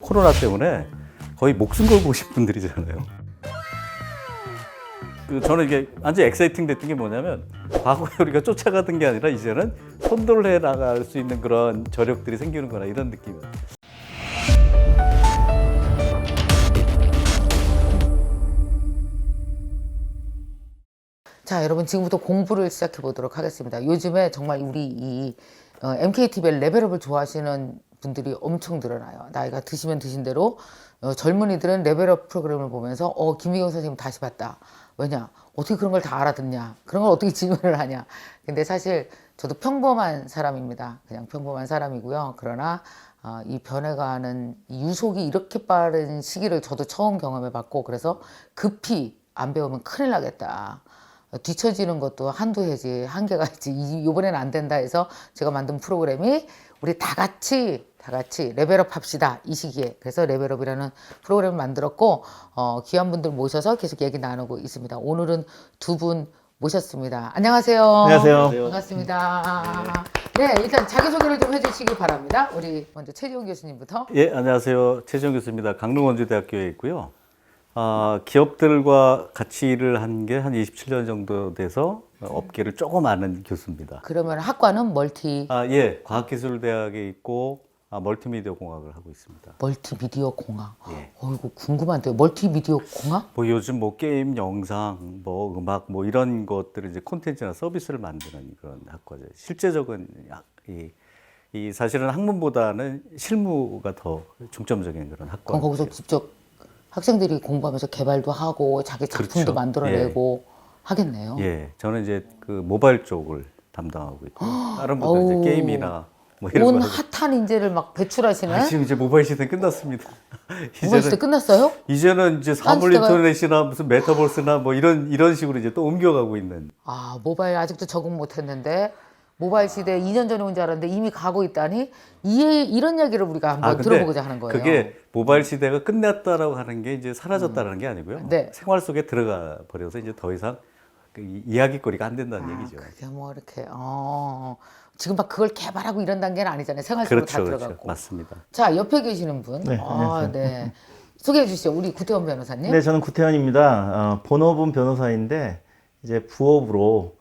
코로나 때문에 거의 목숨 걸고 오신 분들이잖아요. 저는 이게 완전 엑사이팅 됐던 게 뭐냐면 과거에 우리가 쫓아가던 게 아니라 이제는 손들해 나갈 수 있는 그런 저력들이 생기는 거나 이런 느낌이에요. 자, 여러분 지금부터 공부를 시작해 보도록 하겠습니다. 요즘에 정말 우리 이 MKTV의 레벨업을 좋아하시는 분들이 엄청 늘어나요. 나이가 드시면 드신 대로 젊은이들은 레벨업 프로그램을 보면서 김희경 선생님 다시 봤다. 왜냐? 어떻게 그런 걸 다 알아듣냐? 그런 걸 어떻게 질문을 하냐? 근데 사실 저도 평범한 사람입니다. 그냥 평범한 사람이고요. 그러나 이 변해가는 이 유속이 이렇게 빠른 시기를 저도 처음 경험해 봤고, 그래서 급히 안 배우면 큰일 나겠다. 뒤처지는 것도 한두 해지, 한계가 있지. 이번에는 안 된다 해서 제가 만든 프로그램이 우리 다 같이 레벨업 합시다. 이 시기에. 그래서 레벨업이라는 프로그램을 만들었고, 귀한 분들 모셔서 계속 얘기 나누고 있습니다. 오늘은 두 분 모셨습니다. 안녕하세요. 안녕하세요. 반갑습니다. 네, 일단 자기소개를 좀 해주시기 바랍니다. 우리 먼저 최지용 교수님부터. 예, 안녕하세요. 최지용 교수입니다. 강릉원주대학교에 있고요. 기업들과 같이 일을 한 게 한 27년 정도 돼서 업계를 조금 아는 교수입니다. 그러면 학과는 멀티 예, 과학기술대학에 있고 멀티미디어 공학을 하고 있습니다. 멀티미디어 공학. 예. 이거 궁금한데요. 멀티미디어 공학? 뭐 요즘 뭐 게임, 영상, 뭐 음악, 뭐 이런 것들을 이제 콘텐츠나 서비스를 만드는 그런 학과죠. 실제적인 이 사실은 학문보다는 실무가 더 중점적인 그런 학과. 그럼 거기서 직접 학생들이 공부하면서 개발도 하고 자기 작품도 그렇죠. 만들어내고 하겠네요. 예, 저는 이제 그 모바일 쪽을 담당하고 있고 다른 분들 이제 게임이나 뭐 이런 온 거 하고. 핫한 인재를 막 배출하시네. 지금 이제 모바일 시대 끝났습니다. 모바일 시대 끝났어요? 이제는 이제 사물 인터넷이나 무슨 메타버스나 뭐 이런 식으로 이제 또 옮겨가고 있는. 모바일 아직도 적응 못했는데 모바일 시대 2년 전에 온 줄 알았는데 이미 가고 있다니 이런 얘기를 우리가 한번 근데 들어보고자 하는 거예요. 그게 모바일 시대가 끝났다라고 하는 게 이제 사라졌다는 게 아니고요. 네. 생활 속에 들어가 버려서 이제 더 이상 그 이야기거리가 안 된다는 얘기죠. 그게 뭐 이렇게 지금 막 그걸 개발하고 이런 단계는 아니잖아요. 생활 속으로 다 그렇죠, 들어갔고. 맞습니다. 자, 옆에 계시는 분. 네, 안녕하세요. 네. 소개해 주시죠. 우리 구태원 변호사님. 네, 저는 구태환입니다. 본업은 변호사인데 이제 부업으로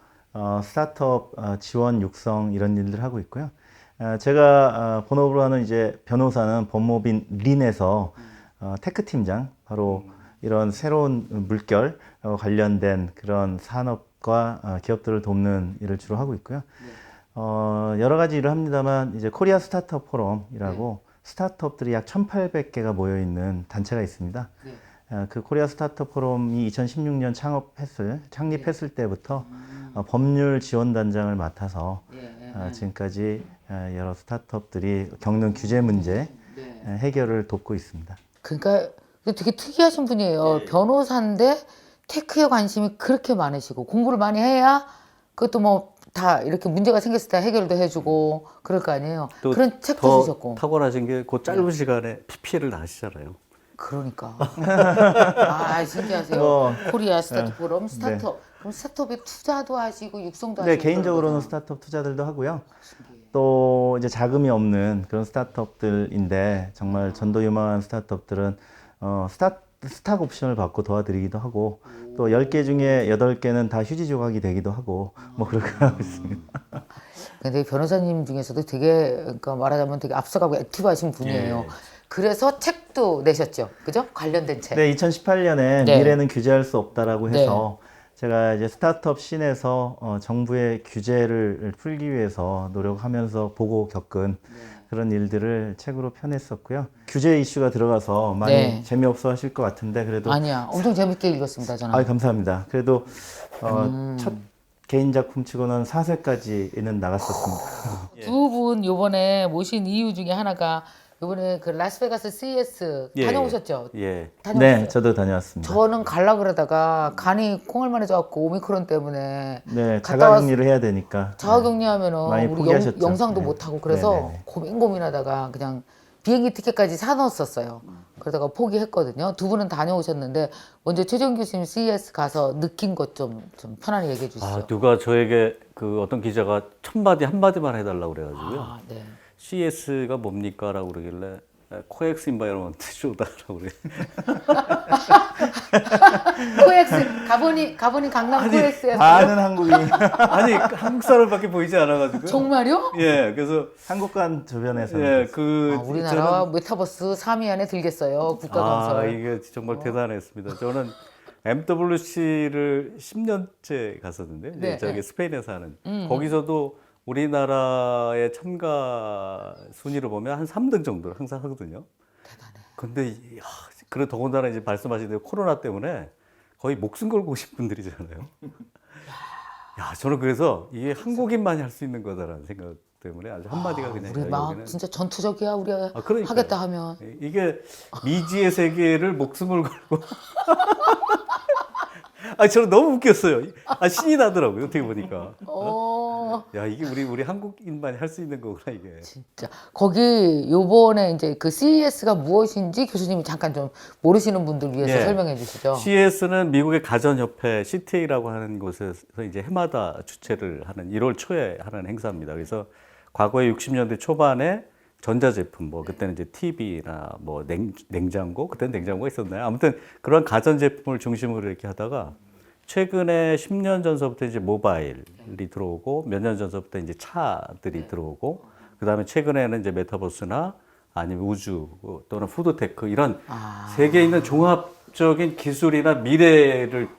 스타트업 지원 육성 이런 일들 하고 있고요. 제가 본업으로 하는 이제 변호사는 법무법인 린에서 테크 팀장, 바로 이런 새로운 물결 관련된 그런 산업과 기업들을 돕는 일을 주로 하고 있고요. 여러 가지 일을 합니다만 이제 코리아 스타트업 포럼이라고 스타트업들이 약 1,800개가 모여 있는 단체가 있습니다. 그 코리아 스타트업 포럼이 2016년 창립했을 때부터 법률 지원 단장을 맡아서 지금까지 여러 스타트업들이 겪는 규제 문제 해결을 돕고 있습니다. 그러니까 되게 특이하신 분이에요. 변호사인데 테크에 관심이 그렇게 많으시고 공부를 많이 해야 그것도 뭐 다 이렇게 문제가 생겼을 때 해결도 해주고 그럴 거 아니에요. 또 그런 책도 더 쓰셨고. 탁월하신 게 그 짧은 시간에 PPL을 다 하시잖아요. 그러니까. 신기하세요. 코리아 스타트업 포럼 스타트업. 그럼 스타트업에 투자도 하시고 육성도 네, 하시고. 개인적으로는 스타트업 투자들도 하고요. 또 이제 자금이 없는 그런 스타트업들인데 정말 전도유망한 스타트업들은 스탁 옵션을 받고 도와드리기도 하고 또 10개 중에 8개는 다 휴지 조각이 되기도 하고 뭐 그렇게 하고 있습니다. 근데 변호사님 중에서도 되게 그러니까 말하자면 되게 앞서가고 액티브하신 분이에요. 예. 그래서 책도 내셨죠, 그죠? 관련된 책. 네, 2018년에 네. 미래는 규제할 수 없다라고 해서 제가 이제 스타트업 씬에서 정부의 규제를 풀기 위해서 노력하면서 보고 겪은 그런 일들을 책으로 펴냈었고요. 규제 이슈가 들어가서 많이 네. 재미없어 하실 것 같은데 그래도 아니야, 엄청 재밌게 읽었습니다, 저는. 감사합니다. 그래도 첫 개인 작품치고는 4쇄까지는 나갔었습니다. 두 분 요번에 모신 이유 중에 하나가 요번에 그 라스베가스 CES 예. 다녀오셨죠? 예. 다녀오셨어요? 네, 저도 다녀왔습니다. 저는 갈라 그러다가 간이 콩알만해져갖고 오미크론 때문에 네, 갔다 왔- 자가격리를 해야 되니까. 자가격리하면은 많이 우리 포기하셨죠. 영상도 네. 못하고 그래서 네네네. 고민하다가 그냥 비행기 티켓까지 사놓았었어요. 그러다가 포기했거든요. 두 분은 다녀오셨는데 먼저 최정 교수님 CES 가서 느낀 것 좀 편안히 얘기해 주시죠. 누가 저에게 그 어떤 기자가 첫 마디 한 마디만 해달라고 그래가지고요. 네. CES가 뭡니까? 라고 그러길래 코엑스 인바이러먼트 쇼다라고 그래. 코엑스 가보니 강남 코엑스에서 아는 한국인 아니 한국 사람밖에 보이지 않아가지고. 정말요? 예, 그래서 한국관 주변에서 예, 그 우리나라 메타버스 3위 안에 들겠어요. 국가건설. 이게 정말 대단했습니다. 저는 MWC를 10년째 갔었는데 이제 네, 저기 네. 스페인에서 하는 거기서도 우리나라의 참가 순위로 보면 한 3등 정도를 항상 하거든요. 대단해. 근데 그래 더군다나 이제 말씀하신 대로 코로나 때문에 거의 목숨 걸고 오신 분들이잖아요. 야, 저는 그래서 이게 한국인만이 할 수 있는 거다라는 생각 때문에 아주 한마디가 그냥 우리 막 여기는 진짜 전투적이야. 우리가 그러니까요. 하겠다 하면. 이게 미지의 세계를 목숨을 걸고 저는 너무 웃겼어요. 신이 나더라고요. 어떻게 보니까. 야, 이게 우리 한국인만이 할 수 있는 거구나 이게. 진짜 거기 요번에 이제 그 CES가 무엇인지 교수님이 잠깐 좀 모르시는 분들 위해서 예. 설명해 주시죠. CES는 미국의 가전협회 CTA라고 하는 곳에서 이제 해마다 주최를 하는 1월 초에 하는 행사입니다. 그래서 과거에 60년대 초반에 전자제품, 뭐 그때는 이제 TV나 뭐 냉장고, 그때는 냉장고가 있었나요? 아무튼 그런 가전제품을 중심으로 이렇게 하다가 최근에 10년 전서부터 이제 모바일이 들어오고 몇 년 전서부터 이제 차들이 들어오고 그다음에 최근에는 이제 메타버스나 아니면 우주 또는 푸드테크 이런 세계에 있는 종합적인 기술이나 미래를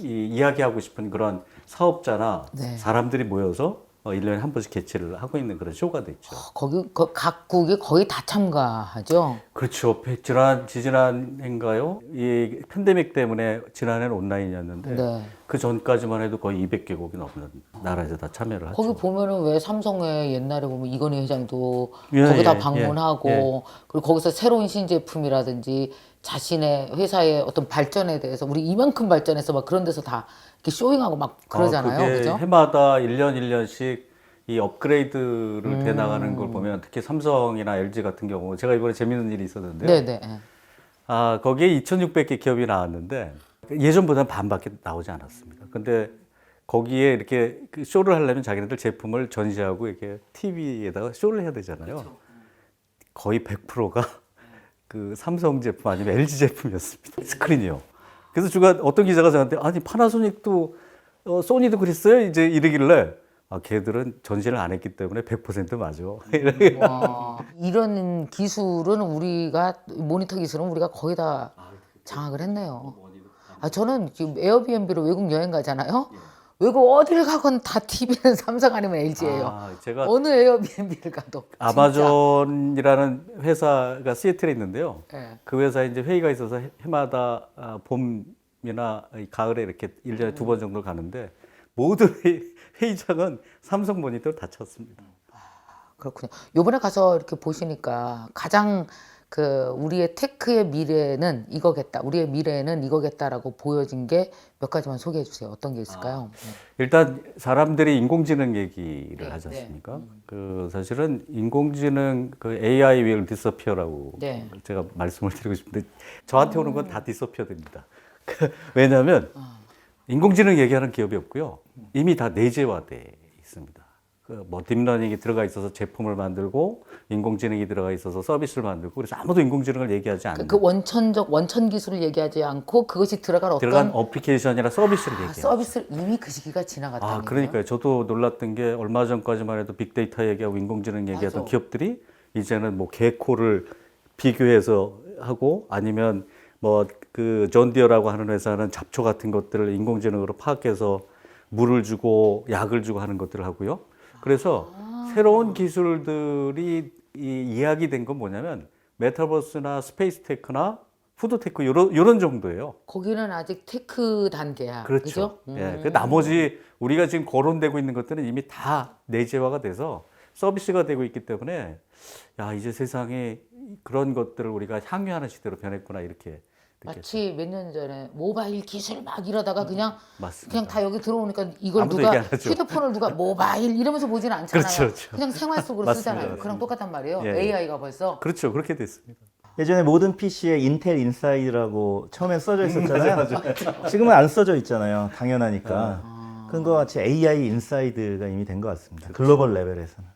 이야기하고 싶은 그런 사업자나 네. 사람들이 모여서 1년에 한 번씩 개최를 하고 있는 그런 쇼가 됐죠. 거기 각국이 거의 다 참가하죠. 그렇죠. 지지난해인가요? 이 팬데믹 때문에 지난해는 온라인이었는데 네. 그 전까지만 해도 거의 200개국이 넘는 나라에서 다 참여를 하죠. 거기 보면은 왜 삼성의 옛날에 보면 이건희 회장도 예, 거기 다 예, 방문하고 예. 그리고 거기서 새로운 신제품이라든지 자신의 회사의 어떤 발전에 대해서 우리 이만큼 발전해서 막 그런 데서 다 이렇게 쇼잉하고 막 그러잖아요. 그게 그죠? 해마다 1년 1년씩 이 업그레이드를 돼 나가는 걸 보면 특히 삼성이나 LG 같은 경우 제가 이번에 재밌는 일이 있었는데요. 네네. 거기에 2,600개 기업이 나왔는데 예전보다는 반밖에 나오지 않았습니다. 근데 거기에 이렇게 그 쇼를 하려면 자기네들 제품을 전시하고 이렇게 TV에다가 쇼를 해야 되잖아요. 거의 100%가 그 삼성 제품 아니면 LG 제품이었습니다. 스크린이요. 그래서 주가 어떤 기자가 저한테 아니 파나소닉도 소니도 그랬어요? 이제 이러길래 걔들은 전시를 안 했기 때문에 100% 맞아. 와, 이런 기술은 우리가 모니터 기술은 우리가 거의 다 장악을 했네요. 저는 지금 에어비앤비로 외국 여행 가잖아요. 외국 어딜 가건 다 TV는 삼성 아니면 LG예요. 제가 어느 에어비앤비를 가도 아마존이라는 회사가 시애틀에 있는데요. 네. 그 회사에 이제 회의가 있어서 해마다 봄이나 가을에 이렇게 1년에 2번 정도 가는데 모든 회의장은 삼성 모니터를 다 쳤습니다. 그렇군요. 요번에 가서 이렇게 보시니까 가장 그 우리의 테크의 미래는 이거겠다. 우리의 미래는 이거겠다라고 보여진 게 몇 가지만 소개해 주세요. 어떤 게 있을까요? 일단 사람들이 인공지능 얘기를 하지 않습니까? 그 사실은 인공지능 그 AI will disappear라고 네. 제가 말씀을 드리고 싶은데 저한테 오는 건 다 disappear 됩니다. 왜냐하면 인공지능 얘기하는 기업이 없고요. 이미 다 내재화돼 있습니다. 뭐 딥러닝이 들어가 있어서 제품을 만들고 인공지능이 들어가 있어서 서비스를 만들고 그래서 아무도 인공지능을 얘기하지 않는 그 원천 기술을 얘기하지 않고 그것이 들어간 들어간 어떤 어플리케이션이나 서비스를 얘기해요. 서비스를 이미 그 시기가 지나갔다는 그러니까요. 저도 놀랐던 게 얼마 전까지만 해도 빅데이터 얘기하고 인공지능 얘기하던 맞아. 기업들이 이제는 뭐 개코를 비교해서 하고 아니면 뭐 그 존디어라고 하는 회사는 잡초 같은 것들을 인공지능으로 파악해서 물을 주고 약을 주고 하는 것들을 하고요. 그래서 새로운 기술들이 이야기된 건 뭐냐면 메타버스나 스페이스 테크나 푸드 테크 요런 정도예요. 거기는 아직 테크 단계야. 그렇죠. 그죠? 예, 그 나머지 우리가 지금 거론되고 있는 것들은 이미 다 내재화가 돼서 서비스가 되고 있기 때문에 야 이제 세상에 그런 것들을 우리가 향유하는 시대로 변했구나 이렇게 느꼈어요. 마치 몇 년 전에 모바일 기술 막 이러다가 맞습니다. 그냥 다 여기 들어오니까 이걸 아무도 누가 얘기 안 하죠. 휴대폰을 누가 모바일 이러면서 보지는 않잖아요. 그렇죠, 그렇죠. 그냥 생활 속으로 맞습니다, 쓰잖아요. 맞습니다. 그랑 똑같단 말이에요. 예, 예. AI가 벌써. 그렇죠. 그렇게 됐습니다. 예전에 모든 PC에 인텔 인사이드라고 처음엔 써져 있었잖아요. 지금은 안 써져 있잖아요. 당연하니까. 그런 것 같이 AI 인사이드가 이미 된 것 같습니다. 글로벌 레벨에서는.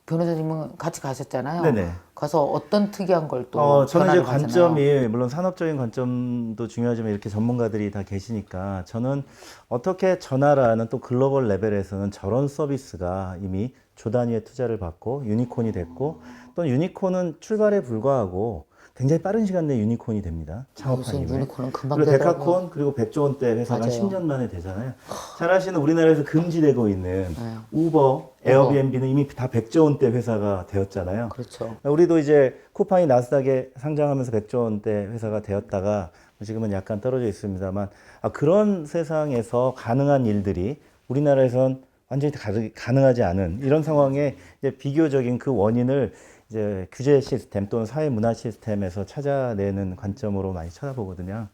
변호사님은 같이 가셨잖아요. 네네. 가서 어떤 특이한 걸 또 저는 이제 변화를 가잖아요. 관점이 물론 산업적인 관점도 중요하지만 이렇게 전문가들이 다 계시니까 저는 어떻게 저 나라는 또 글로벌 레벨에서는 저런 서비스가 이미 조 단위의 투자를 받고 유니콘이 됐고 또 유니콘은 출발에 불과하고 굉장히 빠른 시간 내에 유니콘이 됩니다. 창업한 요즘 이후에. 유니콘은 금방 그리고 되더라고요. 데카콘 그리고 100조 원대 회사가 맞아요. 10년 만에 되잖아요. 잘 아시는 우리나라에서 금지되고 있는 네. 우버, 에어비앤비는 이미 다 100조 원대 회사가 되었잖아요. 그렇죠. 우리도 이제 쿠팡이 나스닥에 상장하면서 100조 원대 회사가 되었다가 지금은 약간 떨어져 있습니다만 그런 세상에서 가능한 일들이 우리나라에선 완전히 가능하지 않은 이런 상황에 이제 비교적인 그 원인을 이제 규제 시스템 또는 사회 문화 시스템에서 찾아내는 관점으로 많이 쳐다보거든요.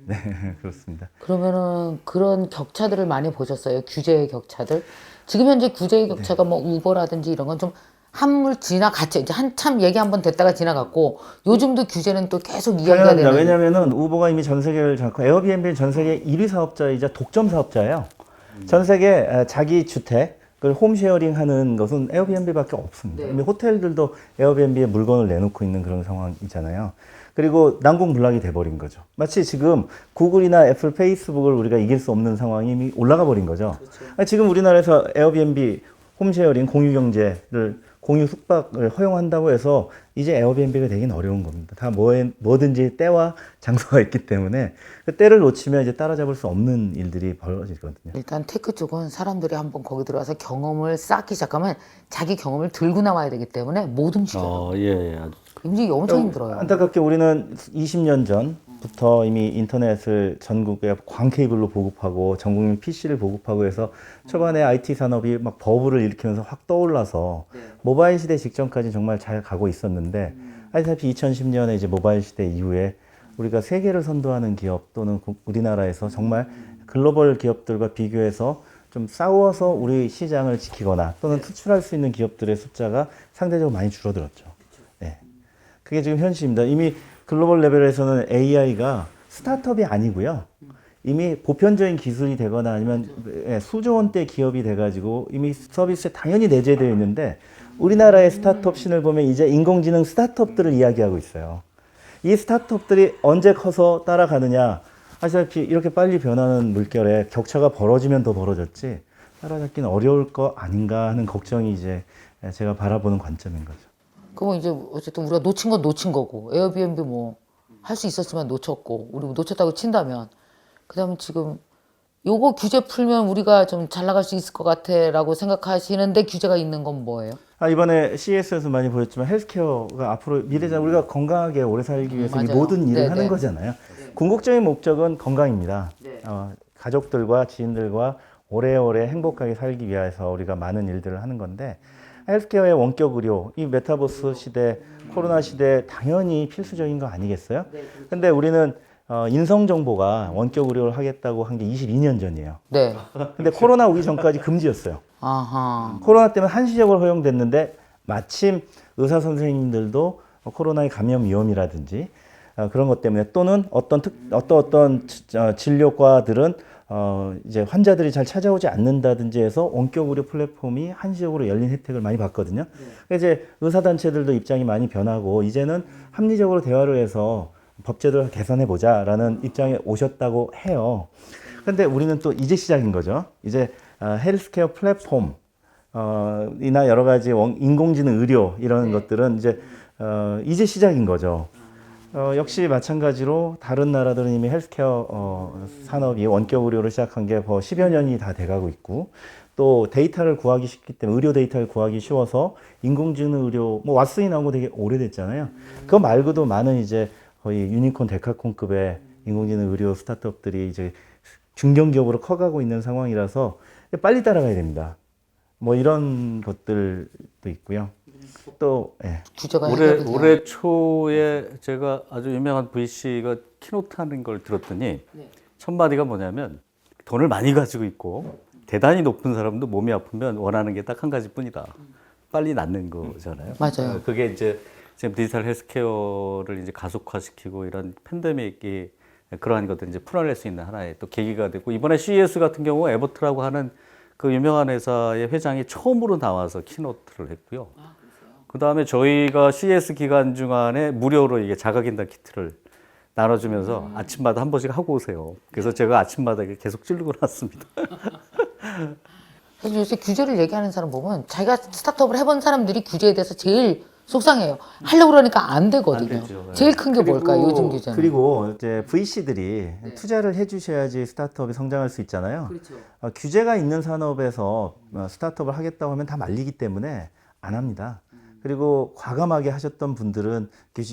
네, 그렇습니다. 그러면은 그런 격차들을 많이 보셨어요? 규제의 격차들? 지금 현재 규제의 격차가 뭐 우버라든지 이런 건 좀 한물 지나갔죠. 이제 한참 얘기 한번 됐다가 지나갔고 요즘도 규제는 또 계속 이야기가 당연합니다. 되는. 왜냐하면은 우버가 이미 전 세계를 잡고 에어비앤비는 전 세계 1위 사업자이자 독점 사업자예요. 전 세계 자기 주택 그 홈쉐어링 하는 것은 에어비앤비밖에 없습니다. 네. 이미 호텔들도 에어비앤비에 물건을 내놓고 있는 그런 상황이잖아요. 그리고 난공불락이 돼버린 거죠. 마치 지금 구글이나 애플, 페이스북을 우리가 이길 수 없는 상황이 이미 올라가 버린 거죠. 지금 우리나라에서 에어비앤비 홈쉐어링 공유 경제를 공유 숙박을 허용한다고 해서 이제 에어비앤비가 되긴 어려운 겁니다. 다 뭐든지 때와 장소가 있기 때문에 그 때를 놓치면 이제 따라잡을 수 없는 일들이 벌어지거든요. 일단 테크 쪽은 사람들이 한번 거기 들어와서 경험을 쌓기 시작하면 자기 경험을 들고 나와야 되기 때문에 못 움직여요. 예, 아주 움직이기 엄청 힘들어요. 안타깝게 우리는 20년 전부터 이미 인터넷을 전국에 광 케이블로 보급하고 전 국민 PC를 보급하고 해서 초반에 IT 산업이 막 버블을 일으키면서 확 떠올라서 모바일 시대 직전까지 정말 잘 가고 있었는데 아시다시피 2010년에 이제 모바일 시대 이후에 우리가 세계를 선도하는 기업 또는 우리나라에서 정말 글로벌 기업들과 비교해서 좀 싸워서 우리 시장을 지키거나 또는 투출할 수 있는 기업들의 숫자가 상대적으로 많이 줄어들었죠. 네. 그게 지금 현실입니다. 이미 글로벌 레벨에서는 AI가 스타트업이 아니고요. 이미 보편적인 기술이 되거나 아니면 수조 원대 기업이 돼가지고 이미 서비스에 당연히 내재되어 있는데 우리나라의 스타트업 신을 보면 이제 인공지능 스타트업들을 이야기하고 있어요. 이 스타트업들이 언제 커서 따라가느냐. 아시다시피 이렇게 빨리 변하는 물결에 격차가 벌어지면 더 벌어졌지 따라잡기는 어려울 거 아닌가 하는 걱정이 이제 제가 바라보는 관점인 거죠. 그럼 이제 어쨌든 우리가 놓친 건 놓친 거고 에어비앤비 뭐 할 수 있었지만 놓쳤고 우리 놓쳤다고 친다면 그다음에 지금 요거 규제 풀면 우리가 좀 잘 나갈 수 있을 것 같아라고 생각하시는데 규제가 있는 건 뭐예요? 이번에 CES에서 많이 보였지만 헬스케어가 앞으로 미래자 우리가 건강하게 오래 살기 위해서 이 맞아요. 모든 일을 네, 하는 네. 거잖아요. 궁극적인 목적은 건강입니다. 네. 가족들과 지인들과 오래오래 행복하게 살기 위해서 우리가 많은 일들을 하는 건데 헬스케어의 원격 의료, 이 메타버스 시대, 코로나 시대 당연히 필수적인 거 아니겠어요? 근데 우리는 인성 정보가 원격 의료를 하겠다고 한 게 22년 전이에요. 네. 근데 코로나 오기 전까지 금지였어요. 아하. 코로나 때문에 한시적으로 허용됐는데 마침 의사 선생님들도 코로나의 감염 위험이라든지 그런 것 때문에 또는 어떤 진료과들은 이제 환자들이 잘 찾아오지 않는다든지 해서 원격 의료 플랫폼이 한시적으로 열린 혜택을 많이 받거든요. 이제 의사 단체들도 입장이 많이 변하고 이제는 합리적으로 대화를 해서 법제도를 개선해 보자라는 입장에 오셨다고 해요. 근데 우리는 또 이제 시작인 거죠. 이제 헬스케어 플랫폼 이나 여러 가지 인공지능 의료 이런 것들은 이제 시작인 거죠. 역시 마찬가지로 다른 나라들은 이미 헬스케어 산업이 원격 의료를 시작한 게 10여 년이 다 돼가고 있고 또 데이터를 구하기 쉽기 때문에 의료 데이터를 구하기 쉬워서 인공지능 의료 뭐 왓슨이 나온 거 되게 오래됐잖아요. 그거 말고도 많은 이제 거의 유니콘 데카콘급의 인공지능 의료 스타트업들이 이제 중견기업으로 커가고 있는 상황이라서 빨리 따라가야 됩니다. 뭐 이런 것들도 있고요. 또 규제가 해결이 돼요. 올해 초에 제가 아주 유명한 VC가 키노트 하는 걸 들었더니 첫 마디가 뭐냐면 돈을 많이 가지고 있고 대단히 높은 사람도 몸이 아프면 원하는 게 딱 한 가지뿐이다. 빨리 낫는 거잖아요. 맞아요. 그게 이제 지금 디지털 헬스케어를 이제 가속화시키고 이런 팬데믹이 그러한 것들 이제 풀어낼 수 있는 하나의 또 계기가 되고 이번에 CES 같은 경우 에버트라고 하는 그 유명한 회사의 회장이 처음으로 나와서 키노트를 했고요. 그 다음에 저희가 CS 기간 중간에 무료로 이게 자가진단 키트를 나눠주면서 아침마다 한 번씩 하고 오세요. 그래서 제가 아침마다 이렇게 계속 찌르고 났습니다. 사실 요새 규제를 얘기하는 사람 보면 자기가 스타트업을 해본 사람들이 규제에 대해서 제일 속상해요. 하려고 그러니까 안 되거든요. 안 되죠. 네. 제일 큰 게 뭘까요? 요즘 규제는. 그리고 이제 VC들이 투자를 해주셔야지 스타트업이 성장할 수 있잖아요. 그렇죠. 규제가 있는 산업에서 스타트업을 하겠다고 하면 다 말리기 때문에 안 합니다. 그리고 과감하게 하셨던 분들은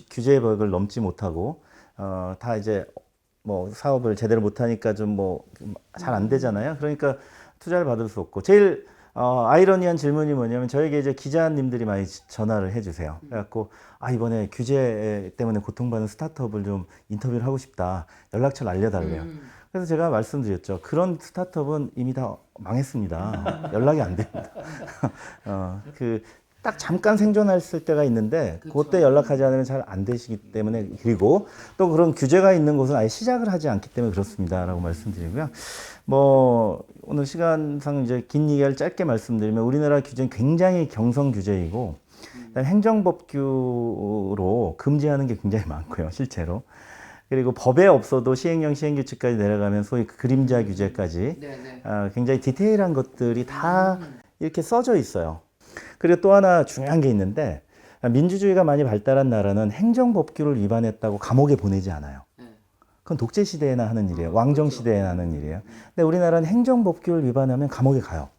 규제의 벽을 넘지 못하고 다 이제 뭐 사업을 제대로 못하니까 좀 뭐 잘 안 되잖아요. 그러니까 투자를 받을 수 없고 제일 아이러니한 질문이 뭐냐면 저에게 이제 기자님들이 많이 전화를 해주세요. 그래갖고 이번에 규제 때문에 고통받는 스타트업을 좀 인터뷰를 하고 싶다. 연락처를 알려달래요. 그래서 제가 말씀드렸죠. 그런 스타트업은 이미 다 망했습니다. 연락이 안 됩니다. 딱 잠깐 생존했을 때가 있는데 그때 연락하지 않으면 잘 안 되시기 때문에 그리고 또 그런 규제가 있는 곳은 아예 시작을 하지 않기 때문에 그렇습니다라고 말씀드리고요. 뭐 오늘 시간상 이제 긴 얘기를 짧게 말씀드리면 우리나라 규제는 굉장히 경성 규제이고 행정법규로 금지하는 게 굉장히 많고요, 실제로. 그리고 법에 없어도 시행령 시행규칙까지 내려가면 소위 그림자 규제까지 굉장히 디테일한 것들이 다 이렇게 써져 있어요. 그리고 또 하나 중요한 게 있는데 민주주의가 많이 발달한 나라는 행정법규를 위반했다고 감옥에 보내지 않아요. 그건 독재 시대에나 하는 일이에요. 왕정 시대에나 하는 일이에요. 근데 우리나라는 행정법규를 위반하면 감옥에 가요.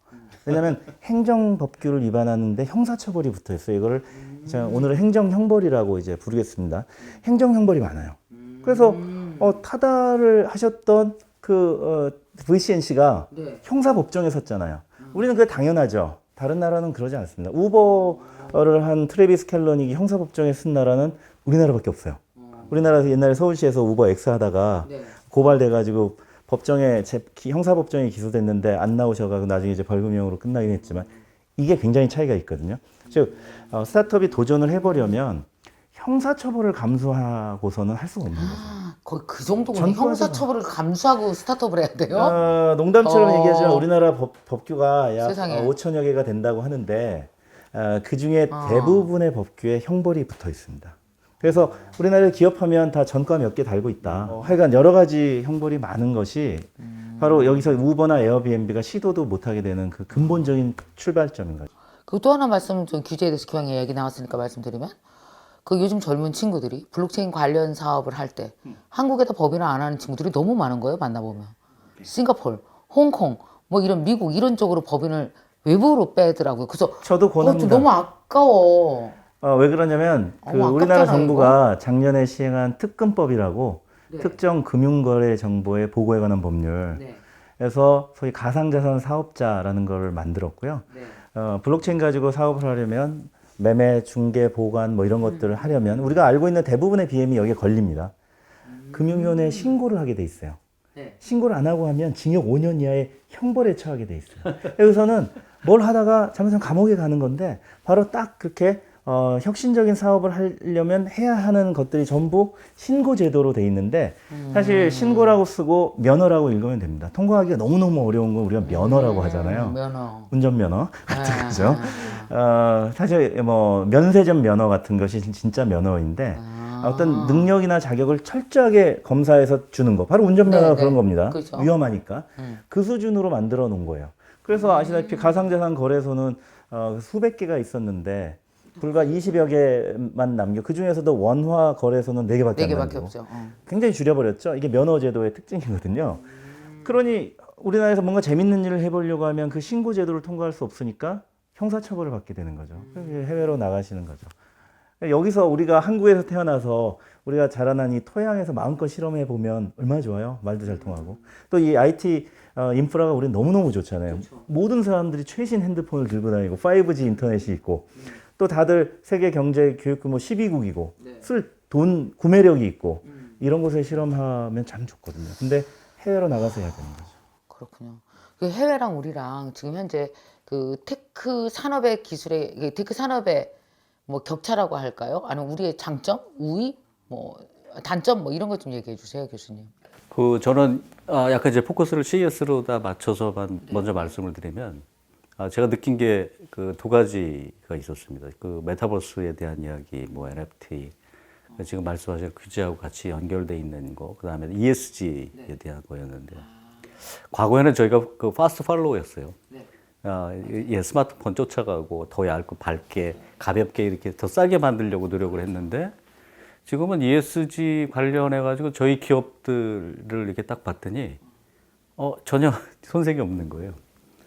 왜냐하면 행정법규를 위반하는데 형사처벌이 붙어 있어요. 이거를 제가 오늘은 행정형벌이라고 이제 부르겠습니다. 행정형벌이 많아요. 그래서 타다를 하셨던 VCNC가 형사법정에 섰잖아요. 우리는 그게 당연하죠. 다른 나라는 그러지 않습니다. 우버를 한 트래비스 켈러닉이 형사법정에 쓴 나라는 우리나라밖에 없어요. 우리나라에서 옛날에 서울시에서 우버 X 하다가 고발돼가지고 법정에 형사법정에 기소됐는데 안 나오셔가지고 나중에 이제 벌금형으로 끝나긴 했지만 이게 굉장히 차이가 있거든요. 즉 스타트업이 도전을 해보려면 형사처벌을 감수하고서는 할 수가 없는 거죠. 거의 그 정도면 형사처벌을 감수하고 스타트업을 해야 돼요? 농담처럼 얘기하지만 우리나라 법규가 약 세상에. 5천여 개가 된다고 하는데 그 중에 대부분의 법규에 형벌이 붙어 있습니다. 그래서 우리나라에 기업하면 다 전과 몇 개 달고 있다. 하여간 여러 가지 형벌이 많은 것이 바로 여기서 우버나 에어비앤비가 시도도 못하게 되는 그 근본적인 출발점인 거죠. 그리고 또 하나 말씀, 좀 규제에 대해서 기왕에 얘기 나왔으니까 말씀드리면 요즘 젊은 친구들이 블록체인 관련 사업을 할 때 한국에다 법인을 안 하는 친구들이 너무 많은 거예요. 만나보면 싱가포르, 홍콩, 뭐 이런 미국 이런 쪽으로 법인을 외부로 빼더라고요. 그래서 저도 권합니다. 너무 아까워. 왜 그러냐면 우리나라 정부가 작년에 시행한 특금법이라고 특정 금융거래 정보의 보고에 관한 법률에서 소위 가상자산 사업자라는 걸 만들었고요. 블록체인 가지고 사업을 하려면 매매, 중개, 보관 뭐 이런 것들을 하려면 우리가 알고 있는 대부분의 BM이 여기에 걸립니다. 금융위원회에 신고를 하게 돼 있어요. 신고를 안 하고 하면 징역 5년 이하의 형벌에 처하게 돼 있어요. 여기서는 뭘 하다가 잘못하면 감옥에 가는 건데 바로 딱 그렇게 혁신적인 사업을 하려면 해야 하는 것들이 전부 신고 제도로 돼 있는데 사실 신고라고 쓰고 면허라고 읽으면 됩니다. 통과하기가 너무너무 어려운 건 우리가 면허라고 하잖아요. 면허. 운전면허 같은 거죠. 사실 뭐 면세점 면허 같은 것이 진짜 면허인데 어떤 능력이나 자격을 철저하게 검사해서 주는 거 바로 운전면허가 그런 겁니다. 그렇죠. 위험하니까 그 수준으로 만들어 놓은 거예요. 그래서 아시다시피 가상자산 거래소는 수백 개가 있었는데 불과 20여 개만 남겨 그 중에서도 원화 거래소는 4개밖에 안 남기고 없죠. 굉장히 줄여버렸죠. 이게 면허 제도의 특징이거든요. 그러니 우리나라에서 뭔가 재밌는 일을 해보려고 하면 그 신고 제도를 통과할 수 없으니까 형사처벌을 받게 되는 거죠. 해외로 나가시는 거죠. 여기서 우리가 한국에서 태어나서 우리가 자라난 이 토양에서 마음껏 실험해 보면 얼마나 좋아요. 말도 잘 통하고 또 이 IT 인프라가 우리는 너무너무 좋잖아요. 그렇죠. 모든 사람들이 최신 핸드폰을 들고 다니고 5G 인터넷이 있고 또 다들 세계 경제 교육 규모 12국이고 쓸 돈 구매력이 있고 이런 곳에 실험하면 참 좋거든요. 근데 해외로 나가서 해야 되는 거죠. 그렇군요. 해외랑 우리랑 지금 현재 테크 산업의 기술의 테크 산업의 뭐 격차라고 할까요? 아니면 우리의 장점, 우위, 뭐 단점 뭐 이런 것 좀 얘기해 주세요, 교수님. 저는 약간 이제 포커스를 CES로 다 맞춰서 먼저 말씀을 드리면 제가 느낀 게 그 두 가지가 있었습니다. 그 메타버스에 대한 이야기, 뭐 NFT, 지금 말씀하신 규제하고 같이 연결돼 있는 거, 그 다음에 ESG에 대한 거였는데, 과거에는 저희가 그 파스트 팔로우였어요. 스마트폰 쫓아가고 더 얇고 밝게, 가볍게 이렇게 더 싸게 만들려고 노력을 했는데, 지금은 ESG 관련해가지고 저희 기업들을 이렇게 딱 봤더니, 전혀 손색이 없는 거예요.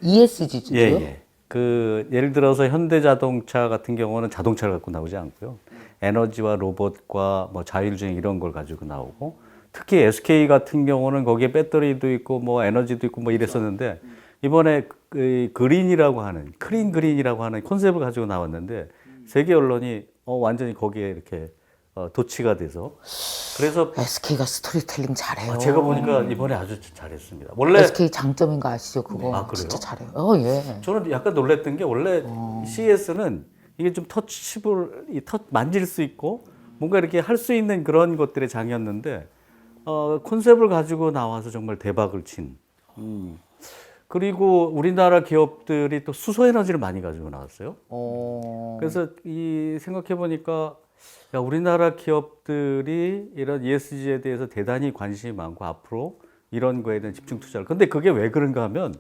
ESG도요? 예. 예를 들어서 현대자동차 같은 경우는 자동차를 갖고 나오지 않고요. 에너지와 로봇과 뭐 자율주행 이런 걸 가지고 나오고, 특히 SK 같은 경우는 거기에 배터리도 있고 뭐 에너지도 있고 뭐 이랬었는데, 이번에 그 그린이라고 하는, 크린 그린이라고 하는 컨셉을 가지고 나왔는데, 세계 언론이 완전히 거기에 이렇게 도취가 돼서, 그래서 SK가 스토리텔링 잘해요. 제가 보니까 이번에 아주 잘했습니다. 원래 SK 장점인 거 아시죠? 그거 아, 그래요? 진짜 잘해요. 예. 저는 약간 놀랬던 게, 원래 CES는 이게 좀 만질 수 있고 뭔가 이렇게 할 수 있는 그런 것들의 장이었는데, 콘셉트를 가지고 나와서 정말 대박을 친. 그리고 우리나라 기업들이 또 수소 에너지를 많이 가지고 나왔어요. 그래서 생각해 보니까, 야, 우리나라 기업들이 이런 ESG에 대해서 대단히 관심이 많고 앞으로 이런 거에 대한 집중 투자를. 근데 그게 왜 그런가 하면,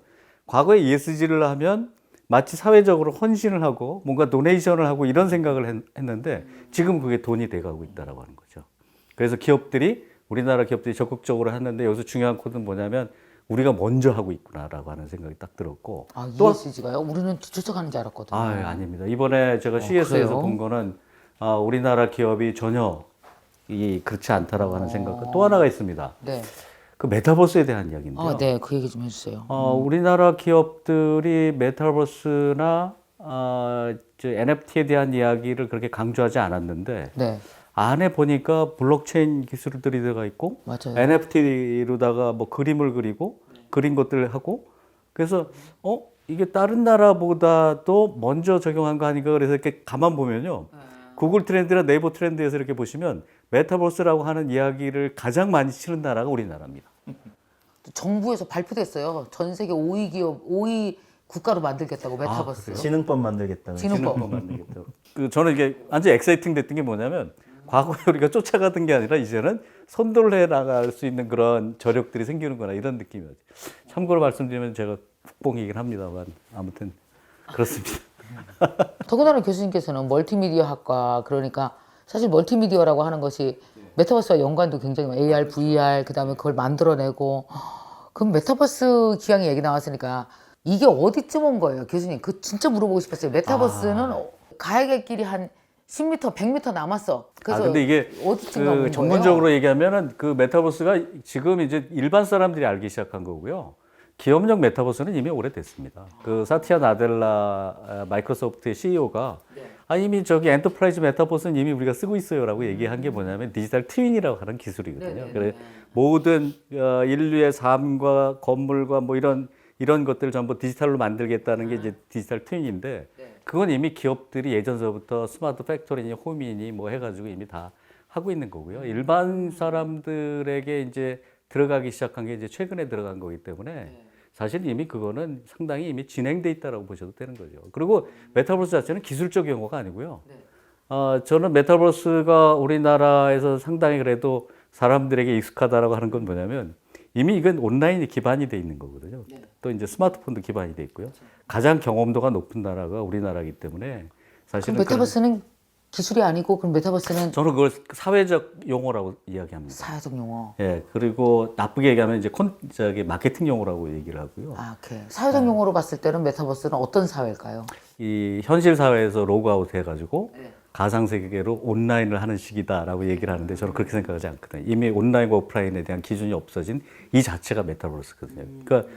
과거에 ESG를 하면 마치 사회적으로 헌신을 하고 뭔가 도네이션을 하고 이런 생각을 했는데, 지금 그게 돈이 돼가고 있다라고 하는 거죠. 그래서 우리나라 기업들이 적극적으로 했는데, 여기서 중요한 코드는 뭐냐면, 우리가 먼저 하고 있구나라고 하는 생각이 딱 들었고. 또 ESG가요? 우리는 뒤쫓아가는 줄 알았거든요. 아닙니다. 이번에 제가 CES에서 본 거는, 우리나라 기업이 전혀 그렇지 않다라고 하는 생각. 또 하나가 있습니다. 네. 그 메타버스에 대한 이야기인데요. 네, 그 얘기 좀 해주세요. 우리나라 기업들이 메타버스나 NFT에 대한 이야기를 그렇게 강조하지 않았는데, 네, 안에 보니까 블록체인 기술들이 들어가 있고, 맞아요. NFT로다가 뭐 그림을 그리고 그린 것들을 하고, 그래서 이게 다른 나라보다도 먼저 적용한 거 아닌가. 그래서 이렇게 가만 보면요, 구글 트렌드나 네이버 트렌드에서 이렇게 보시면 메타버스라고 하는 이야기를 가장 많이 치는 나라가 우리나라입니다. 정부에서 발표됐어요. 전 세계 5위 기업, 5위 국가로 만들겠다고 메타버스. 지능법 만들겠다고. 진흥법. 만들겠다고. 저는 이게 완전 엑사이팅 됐던 게 뭐냐면, 과거에 우리가 쫓아가던 게 아니라 이제는 선도를 해 나갈 수 있는 그런 저력들이 생기는구나, 이런 느낌이었죠. 참고로 말씀드리면 제가 국뽕이긴 합니다만, 아무튼 그렇습니다. 더군다나 교수님께서는 멀티미디어 학과, 그러니까 사실 멀티미디어라고 하는 것이 메타버스와 연관도 굉장히 많아요. AR, VR, 그다음에 그걸 만들어내고. 그럼 메타버스 기왕에 얘기 나왔으니까 이게 어디쯤 온 거예요, 교수님? 그 진짜 물어보고 싶었어요. 메타버스는 가야 갈 길이 한 10m, 100m 남았어. 그래서 근데 이게 어디쯤 가는 거예요? 전문적으로 얘기하면은 그 메타버스가 지금 이제 일반 사람들이 알기 시작한 거고요. 기업용 메타버스는 이미 오래됐습니다. 그 사티아 나델라 마이크로소프트의 CEO가 이미 저기 엔터프라이즈 메타버스는 이미 우리가 쓰고 있어요라고 얘기한 게 뭐냐면, 디지털 트윈이라고 하는 기술이거든요. 그래 모든 인류의 삶과 건물과 뭐 이런 것들을 전부 디지털로 만들겠다는 게 이제 디지털 트윈인데, 그건 이미 기업들이 예전서부터 스마트 팩토리니 홈이니 뭐 해가지고 이미 다 하고 있는 거고요. 일반 사람들에게 이제 들어가기 시작한 게 이제 최근에 들어간 거기 때문에, 사실 이미 그거는 상당히 이미 진행돼 있다라고 보셔도 되는 거죠. 그리고 메타버스 자체는 기술적 용어가 아니고요. 저는 메타버스가 우리나라에서 상당히 그래도 사람들에게 익숙하다라고 하는 건 뭐냐면, 이미 이건 온라인이 기반이 돼 있는 거거든요. 또 이제 스마트폰도 기반이 돼 있고요. 가장 경험도가 높은 나라가 우리나라이기 때문에, 사실은 그럼 메타버스는 기술이 아니고, 그럼 메타버스는 저는 그걸 사회적 용어라고 이야기합니다. 사회적 용어. 예, 그리고 나쁘게 얘기하면 이제 마케팅 용어라고 얘기를 하고요. 오케이. 사회적 용어로 봤을 때는 메타버스는 어떤 사회일까요? 이 현실 사회에서 로그아웃 해가지고 가상 세계로 온라인을 하는 시기다라고 얘기를 하는데, 저는 그렇게 생각하지 않거든요. 이미 온라인과 오프라인에 대한 기준이 없어진 이 자체가 메타버스거든요. 그러니까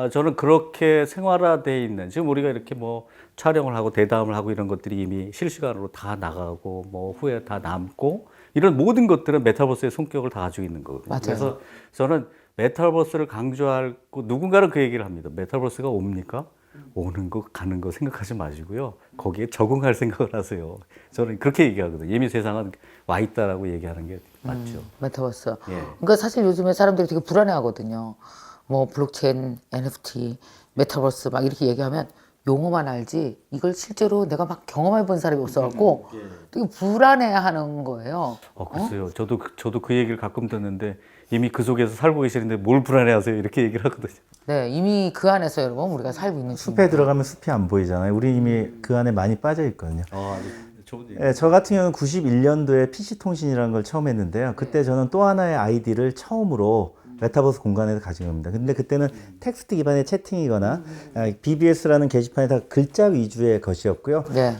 저는 그렇게 생활화돼 있는, 지금 우리가 이렇게 뭐 촬영을 하고 대담을 하고 이런 것들이 이미 실시간으로 다 나가고 뭐 후에 다 남고, 이런 모든 것들은 메타버스의 성격을 다 가지고 있는 거거든요. 맞아요. 그래서 저는 메타버스를 강조하고, 누군가는 그 얘기를 합니다. 메타버스가 옵니까? 오는 거 가는 거 생각하지 마시고요, 거기에 적응할 생각을 하세요. 저는 그렇게 얘기하거든요. 이미 세상은 와 있다라고 얘기하는 게 맞죠. 메타버스. 예. 그러니까 사실 요즘에 사람들이 되게 불안해하거든요. 뭐 블록체인, NFT, 메타버스 막 이렇게 얘기하면 용어만 알지 이걸 실제로 내가 막 경험해 본 사람이 없어갖고 되게 불안해하는 거예요. 글쎄요. 저도 그 얘기를 가끔 듣는데 이미 그 속에서 살고 계시는데 뭘 불안해하세요? 이렇게 얘기를 하거든요. 네, 이미 그 안에서 여러분 우리가 살고 있는 숲에 들어가면 숲이 안 보이잖아요. 우리 이미 그 안에 많이 빠져 있거든요. 좋은 얘기. 예, 저 같은 경우는 91년도에 PC통신이라는 걸 처음 했는데요. 그때 저는 또 하나의 아이디를 처음으로 메타버스 공간에서 가진 겁니다. 근데 그때는 텍스트 기반의 채팅이거나 BBS라는 게시판에 다 글자 위주의 것이었고요. 네.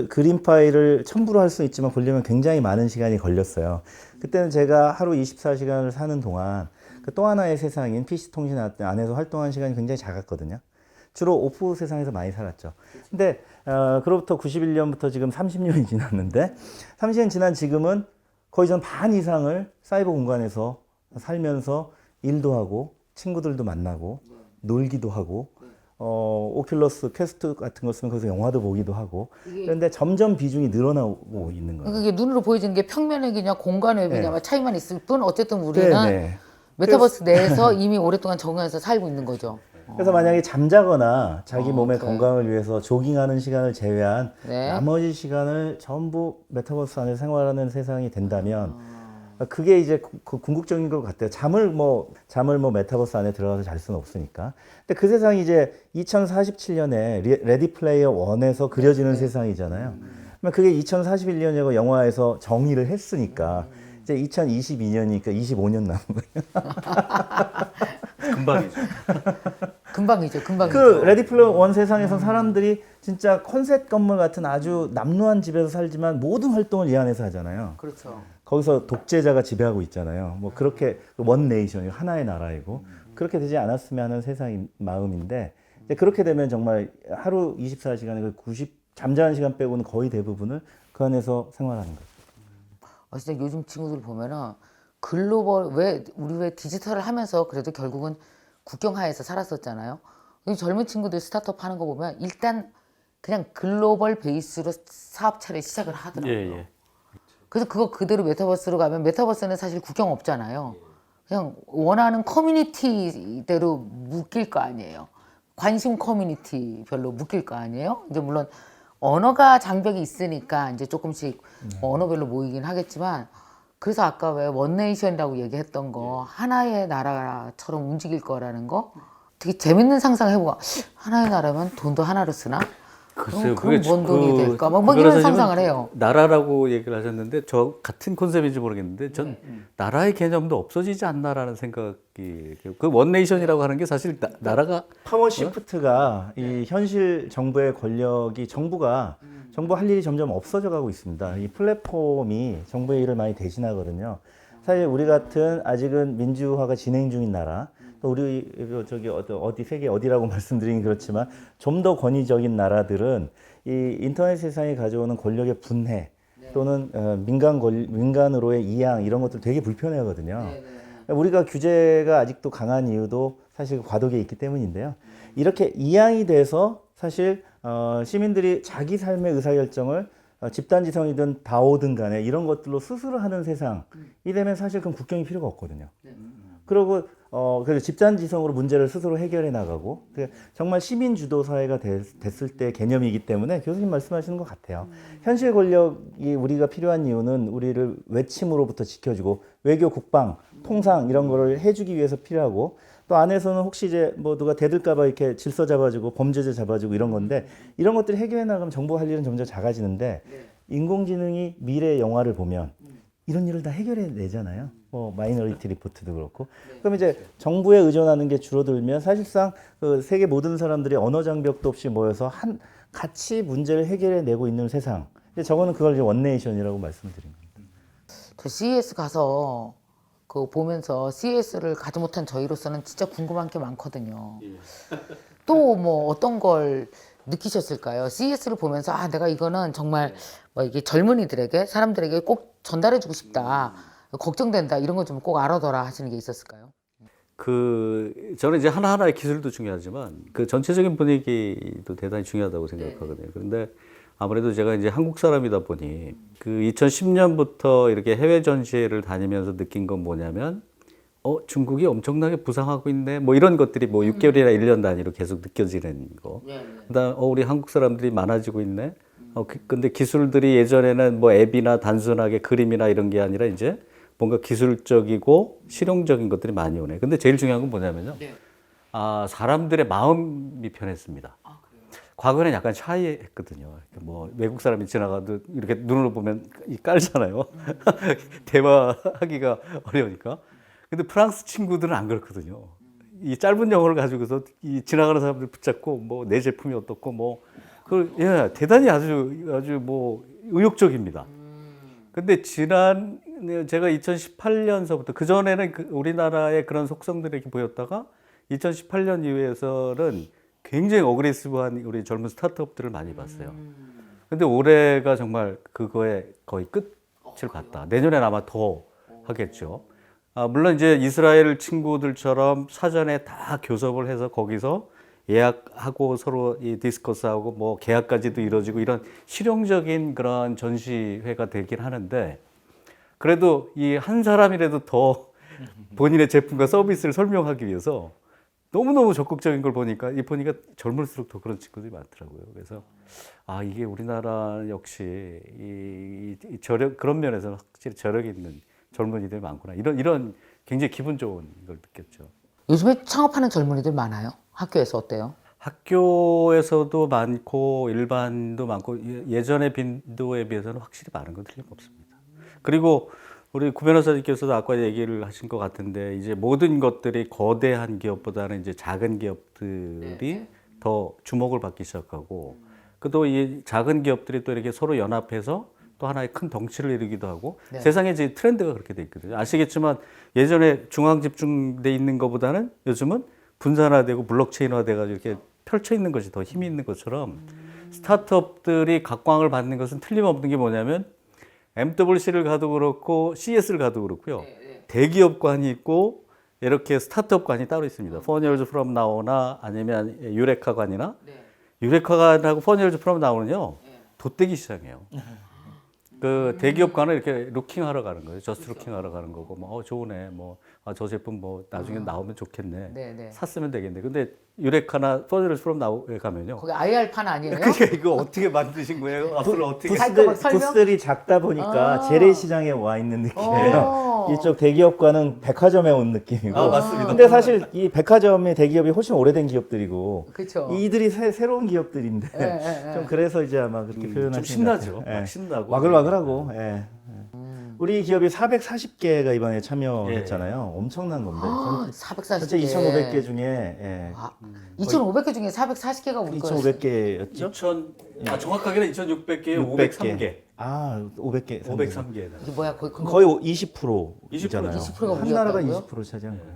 그림 파일을 첨부로 할 수 있지만 보려면 굉장히 많은 시간이 걸렸어요. 그때는 제가 하루 24시간을 사는 동안 그 또 하나의 세상인 PC통신 안에서 활동한 시간이 굉장히 작았거든요. 주로 오프 세상에서 많이 살았죠. 근데 그로부터 91년부터 지금 30년이 지났는데 30년 지난 지금은 거의 전 반 이상을 사이버 공간에서 살면서 일도 하고 친구들도 만나고 놀기도 하고 오큘러스 퀘스트 같은 거 쓰면 거기서 영화도 보기도 하고 그런데 점점 비중이 늘어나고 있는 거예요. 그게 눈으로 보여지는 게 평면액이냐 공간웹이냐 네. 차이만 있을 뿐 어쨌든 우리는 네네. 메타버스 내에서 이미 오랫동안 적응해서 살고 있는 거죠. 그래서 만약에 잠자거나 자기 몸의 오케이. 건강을 위해서 조깅하는 시간을 제외한 네. 나머지 시간을 전부 메타버스 안에 생활하는 세상이 된다면 그게 이제 궁극적인 것 같아요. 잠을 뭐 메타버스 안에 들어가서 잘 수는 없으니까. 근데 그 세상이 이제 2047년에 레디 플레이어 1에서 그려지는 세상이잖아요. 그러면 그게 2041년이고 영화에서 정의를 했으니까 이제 2022년이니까 25년 남은 거예요. 금방이죠. 금방이죠. 그 레디 플레이어 1 세상에서 사람들이 진짜 컨셉 건물 같은 아주 남루한 집에서 살지만 모든 활동을 이 안에서 하잖아요. 그렇죠. 거기서 독재자가 지배하고 있잖아요. 뭐 그렇게 원 네이션, 하나의 나라이고 그렇게 되지 않았으면 하는 세상의 마음인데 이제 그렇게 되면 정말 하루 24시간에 그 90 잠자는 시간 빼고는 거의 대부분을 그 안에서 생활하는 거죠. 진짜 요즘 친구들 보면은 글로벌 우리 디지털을 하면서 그래도 결국은 국경하에서 살았었잖아요. 이 젊은 친구들 스타트업 하는 거 보면 일단 그냥 글로벌 베이스로 사업체를 시작을 하더라고요. 예. 그래서 그거 그대로 메타버스로 가면 메타버스는 사실 국경 없잖아요. 그냥 원하는 커뮤니티대로 묶일 거 아니에요. 관심 커뮤니티별로 묶일 거 아니에요. 이제 물론 언어가 장벽이 있으니까 이제 조금씩 언어별로 모이긴 하겠지만 그래서 아까 왜 원네이션이라고 얘기했던 거 하나의 나라처럼 움직일 거라는 거 되게 재밌는 상상 해보고 하나의 나라면 돈도 하나로 쓰나? 글쎄요, 그럼 뭔 돈이 될까? 막 그거는 이런 사실은 상상을 해요. 나라라고 얘기를 하셨는데 저 같은 컨셉인지 모르겠는데 전 나라의 개념도 없어지지 않나라는 생각이 그 원네이션이라고 하는 게 사실 나라가 파워 시프트가 이 현실 정부의 권력이 정부가 정부 할 일이 점점 없어져 가고 있습니다. 이 플랫폼이 정부의 일을 많이 대신하거든요. 사실 우리 같은 아직은 민주화가 진행 중인 나라, 또 우리 저기 어디 세계 어디라고 말씀드리긴 그렇지만 좀 더 권위적인 나라들은 이 인터넷 세상이 가져오는 권력의 분해 또는 민간으로의 이양 이런 것들 되게 불편해하거든요. 우리가 규제가 아직도 강한 이유도 사실 과도기에 있기 때문인데요. 이렇게 이양이 돼서 사실 시민들이 자기 삶의 의사결정을 집단지성이든 다오든 간에 이런 것들로 스스로 하는 세상이 되면 사실 그럼 국경이 필요가 없거든요. 그리고 그래서 집단지성으로 문제를 스스로 해결해 나가고 정말 시민 주도 사회가 됐을 때 개념이기 때문에 교수님 말씀하시는 것 같아요. 현실 권력이 우리가 필요한 이유는 우리를 외침으로부터 지켜주고 외교, 국방, 통상 이런 거를 해주기 위해서 필요하고 또 안에서는 혹시 이제 뭐 누가 대들까봐 이렇게 질서 잡아주고 범죄자 잡아주고 이런 건데 이런 것들을 해결해 나가면 정부 할 일은 점점 작아지는데 인공지능이 미래 영화를 보면 이런 일을 다 해결해 내잖아요. 뭐 마이너리티 리포트도 그렇고. 그럼 이제 정부에 의존하는 게 줄어들면 사실상 그 세계 모든 사람들이 언어 장벽도 없이 모여서 같이 문제를 해결해 내고 있는 세상. 근데 저거는 그걸 이제 원네이션이라고 말씀드린 겁니다. 저 CES 가서 그 보면서 CES를 가지 못한 저희로서는 진짜 궁금한 게 많거든요. 또 뭐 어떤 걸 느끼셨을까요? CES를 보면서 내가 이거는 정말 뭐 이게 젊은이들에게 사람들에게 꼭 전달해주고 싶다. 걱정된다. 이런 거 좀 꼭 알아둬라 하시는 게 있었을까요? 저는 이제 하나하나의 기술도 중요하지만 그 전체적인 분위기도 대단히 중요하다고 생각하거든요. 그런데 아무래도 제가 이제 한국 사람이다 보니 그 2010년부터 이렇게 해외 전시회를 다니면서 느낀 건 뭐냐면 중국이 엄청나게 부상하고 있네. 뭐 이런 것들이 뭐 6개월이나 1년 단위로 계속 느껴지는 거. 그다음 우리 한국 사람들이 많아지고 있네. 근데 기술들이 예전에는 뭐 앱이나 단순하게 그림이나 이런 게 아니라 이제 뭔가 기술적이고 실용적인 것들이 많이 오네. 근데 제일 중요한 건 뭐냐면요. 사람들의 마음이 편했습니다. 과거에는 약간 샤이했거든요. 뭐 외국 사람이 지나가도 이렇게 눈으로 보면 깔잖아요. 대화하기가 어려우니까. 근데 프랑스 친구들은 안 그렇거든요. 이 짧은 영어를 가지고서 이 지나가는 사람들 붙잡고 뭐 내 제품이 어떻고 뭐 대단히 아주 뭐 의욕적입니다. 근데 제가 2018년서부터 그 전에는 우리나라의 그런 속성들이 이렇게 보였다가 2018년 이후에서는 굉장히 어그레시브한 우리 젊은 스타트업들을 많이 봤어요. 근데 올해가 정말 그거에 거의 끝을 봤다. 내년엔 아마 더 하겠죠. 물론 이제 이스라엘 친구들처럼 사전에 다 교섭을 해서 거기서 예약하고 서로 이 디스커스하고 뭐 계약까지도 이루어지고 이런 실용적인 그런 전시회가 되긴 하는데 그래도 이 한 사람이라도 더 본인의 제품과 서비스를 설명하기 위해서 너무너무 적극적인 걸 보니까 젊을수록 더 그런 친구들이 많더라고요. 그래서 이게 우리나라 역시 그런 면에서는 확실히 저력 있는 젊은이들이 많구나. 이런 굉장히 기분 좋은 걸 느꼈죠. 요즘에 창업하는 젊은이들 많아요? 학교에서 어때요? 학교에서도 많고 일반도 많고 예전의 빈도에 비해서는 확실히 많은 건 틀림없습니다. 그리고 우리 구 변호사님께서도 아까 얘기를 하신 것 같은데 이제 모든 것들이 거대한 기업보다는 이제 작은 기업들이 더 주목을 받기 시작하고 또 이 작은 기업들이 또 이렇게 서로 연합해서 또 하나의 큰 덩치를 이루기도 하고 세상에 이제 트렌드가 그렇게 돼 있거든요. 아시겠지만 예전에 중앙 집중돼 있는 것보다는 요즘은 분산화되고 블록체인화 돼가지고 이렇게 펼쳐 있는 것이 더 힘이 있는 것처럼 스타트업들이 각광을 받는 것은 틀림없는 게 뭐냐면 MWC를 가도 그렇고 CS를 가도 그렇고요. 대기업관이 있고 이렇게 스타트업관이 따로 있습니다. 4years from now나 아니면 유레카관이나 유레카관하고 4years from now는요. 돗대기 시장이에요. 그 대기업관은 이렇게 루킹하러 가는 거예요. 저스트 루킹하러 가는 거고, 뭐 좋으네, 저 제품 뭐 나중에 나오면 좋겠네, 샀으면 되겠네. 근데 유레카나 4years from now에 가면요. 거기 IR판 아니에요? 그러니까 이거 어떻게 만드신 거예요? 앞으로 어떻게? 부스들이 작다 보니까 재래시장에 와 있는 느낌이에요. 이쪽 대기업과는 백화점에 온 느낌이고. 맞습니다. 근데 사실 이 백화점의 대기업이 훨씬 오래된 기업들이고, 그쵸. 이들이 새로운 기업들인데, 좀 그래서 이제 아마 그렇게 표현하신 좀 신나죠. 것 같아요. 막 신나고. 와글와글하고. 우리 기업이 440개가 이번에 참여했잖아요. 엄청난 건데. 440개. 전체 2,500개 중에 2,500개 중에 440개가 우리 거였어요. 2,500개였죠? 정확하게는 2,600개에 503개. 500개. 503개. 이게 뭐야? 거의 20%잖아요. 20%가 우리나라가 우리였다고요? 20% 차지한 거예요.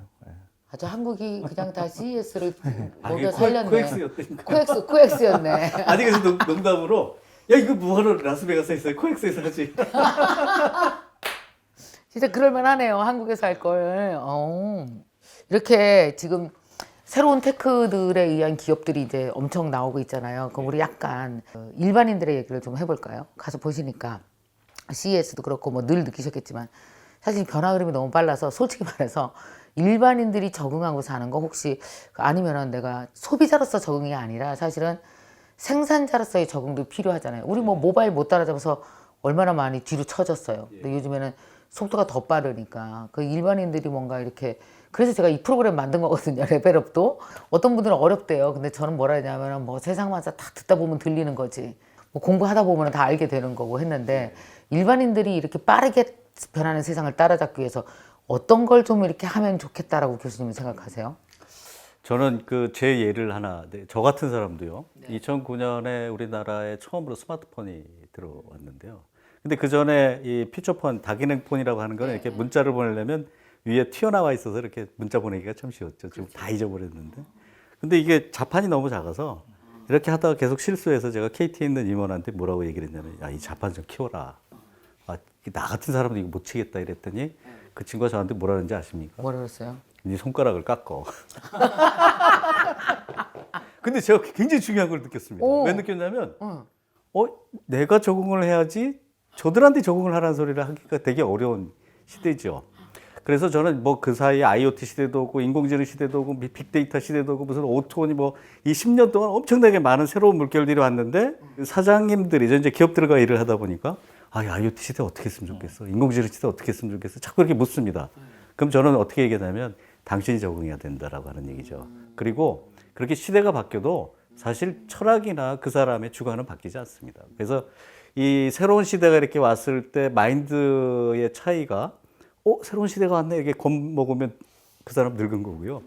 아주 한국이 그냥 다 CES를 먹여 살렸네. 코엑스였다니까. 코엑스였네. 아니 그래서 농담으로 야 이거 뭐하러 라스베가스에 있어요? 코엑스에서 하지. 진짜 그럴만하네요. 한국에서 할 걸. 이렇게 지금 새로운 테크들에 의한 기업들이 이제 엄청 나오고 있잖아요. 그럼 우리 약간 일반인들의 얘기를 좀 해볼까요? 가서 보시니까 CES도 그렇고 뭐 늘 느끼셨겠지만 사실 변화 흐름이 너무 빨라서 솔직히 말해서 일반인들이 적응하고 사는 거 혹시 아니면은 내가 소비자로서 적응이 아니라 사실은 생산자로서의 적응도 필요하잖아요. 우리 뭐 모바일 못 따라잡아서 얼마나 많이 뒤로 처졌어요. 근데 요즘에는 속도가 더 빠르니까 그 일반인들이 뭔가 이렇게 그래서 제가 이 프로그램 만든 거거든요. 레벨업도 어떤 분들은 어렵대요. 근데 저는 뭐라 했냐면은 뭐 세상마다 다 듣다 보면 들리는 거지. 뭐 공부하다 보면 다 알게 되는 거고 했는데 일반인들이 이렇게 빠르게 변하는 세상을 따라잡기 위해서 어떤 걸 좀 이렇게 하면 좋겠다라고 교수님은 생각하세요? 저는 제 예를 하나, 저 같은 사람도요. 2009년에 우리나라에 처음으로 스마트폰이 들어왔는데요. 근데 그 전에 이 피처폰, 다기능폰이라고 하는 거는 이렇게 문자를 보내려면 위에 튀어나와 있어서 이렇게 문자 보내기가 참 쉬웠죠. 지금 다 잊어버렸는데. 근데 이게 자판이 너무 작아서 이렇게 하다가 계속 실수해서 제가 KT에 있는 임원한테 뭐라고 얘기를 했냐면, 야, 이 자판 좀 키워라. 나 같은 사람도 이거 못 치겠다 이랬더니 그 친구가 저한테 뭐라 그러는지 아십니까? 뭐라 그랬어요? 네 손가락을 깎어. 근데 제가 굉장히 중요한 걸 느꼈습니다. 왜 느꼈냐면, 내가 적응을 해야지 저들한테 적응을 하라는 소리를 하기가 되게 어려운 시대죠. 그래서 저는 뭐 그 사이에 IoT 시대도 오고 인공지능 시대도 오고 빅데이터 시대도 오고 무슨 오토니 뭐 이 10년 동안 엄청나게 많은 새로운 물결들이 왔는데 사장님들이 이제 기업들과 일을 하다 보니까 아, 이 IoT 시대 어떻게 했으면 좋겠어? 인공지능 시대 어떻게 했으면 좋겠어? 자꾸 이렇게 묻습니다. 그럼 저는 어떻게 얘기하냐면 당신이 적응해야 된다라고 하는 얘기죠. 그리고 그렇게 시대가 바뀌어도 사실 철학이나 그 사람의 주관은 바뀌지 않습니다. 그래서 이 새로운 시대가 이렇게 왔을 때 마인드의 차이가 새로운 시대가 왔네. 이렇게 겁먹으면 그 사람 늙은 거고요.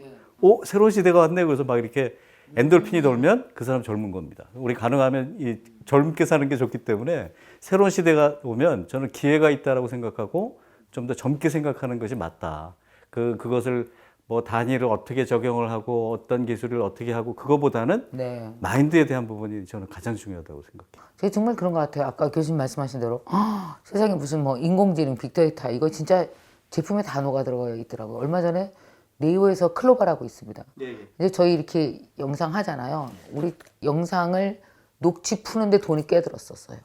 새로운 시대가 왔네. 그래서 막 이렇게 엔돌핀이 돌면 그 사람 젊은 겁니다. 우리 가능하면 이 젊게 사는 게 좋기 때문에 새로운 시대가 오면 저는 기회가 있다라고 생각하고 좀 더 젊게 생각하는 것이 맞다. 그것을 뭐 단위를 어떻게 적용을 하고 어떤 기술을 어떻게 하고 그거보다는 네. 마인드에 대한 부분이 저는 가장 중요하다고 생각해요. 제가 정말 그런 것 같아요. 아까 교수님 말씀하신 대로 세상에 무슨 뭐 인공지능, 빅데이터 이거 진짜 제품에 단어가 들어가 있더라고요. 얼마 전에 네이버에서 클로바라고 있습니다. 이제 저희 이렇게 영상 하잖아요. 우리 영상을 녹취 푸는데 돈이 꽤 들었었어요.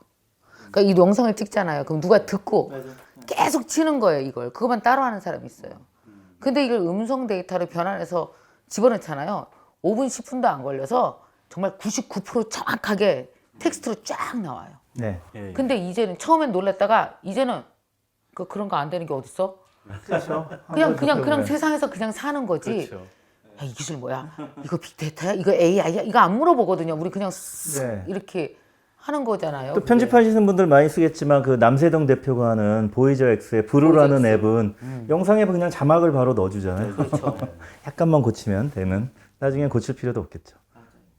그러니까 이 영상을 찍잖아요. 그럼 누가 듣고 계속 치는 거예요, 이걸. 그것만 따로 하는 사람이 있어요. 근데 이걸 음성 데이터로 변환해서 집어넣잖아요. 5분, 10분도 안 걸려서 정말 99% 정확하게 텍스트로 쫙 나와요. 네. 근데 이제는 처음엔 놀랐다가 이제는 그런 거 안 되는 게 어딨어? 그렇죠. 그냥 세상에서 그냥 사는 거지. 그렇죠. 야, 이 기술 뭐야? 이거 빅데이터야? 이거 AI야? 이거 안 물어보거든요. 우리 그냥 쓱 네. 이렇게 하는 거잖아요. 또 편집하시는 분들 많이 쓰겠지만 그 남세동 대표가 하는 보이저 X의 브루라는 앱은 영상에 그냥 자막을 바로 넣어주잖아요. 그렇죠. 약간만 고치면 되는. 나중에 고칠 필요도 없겠죠.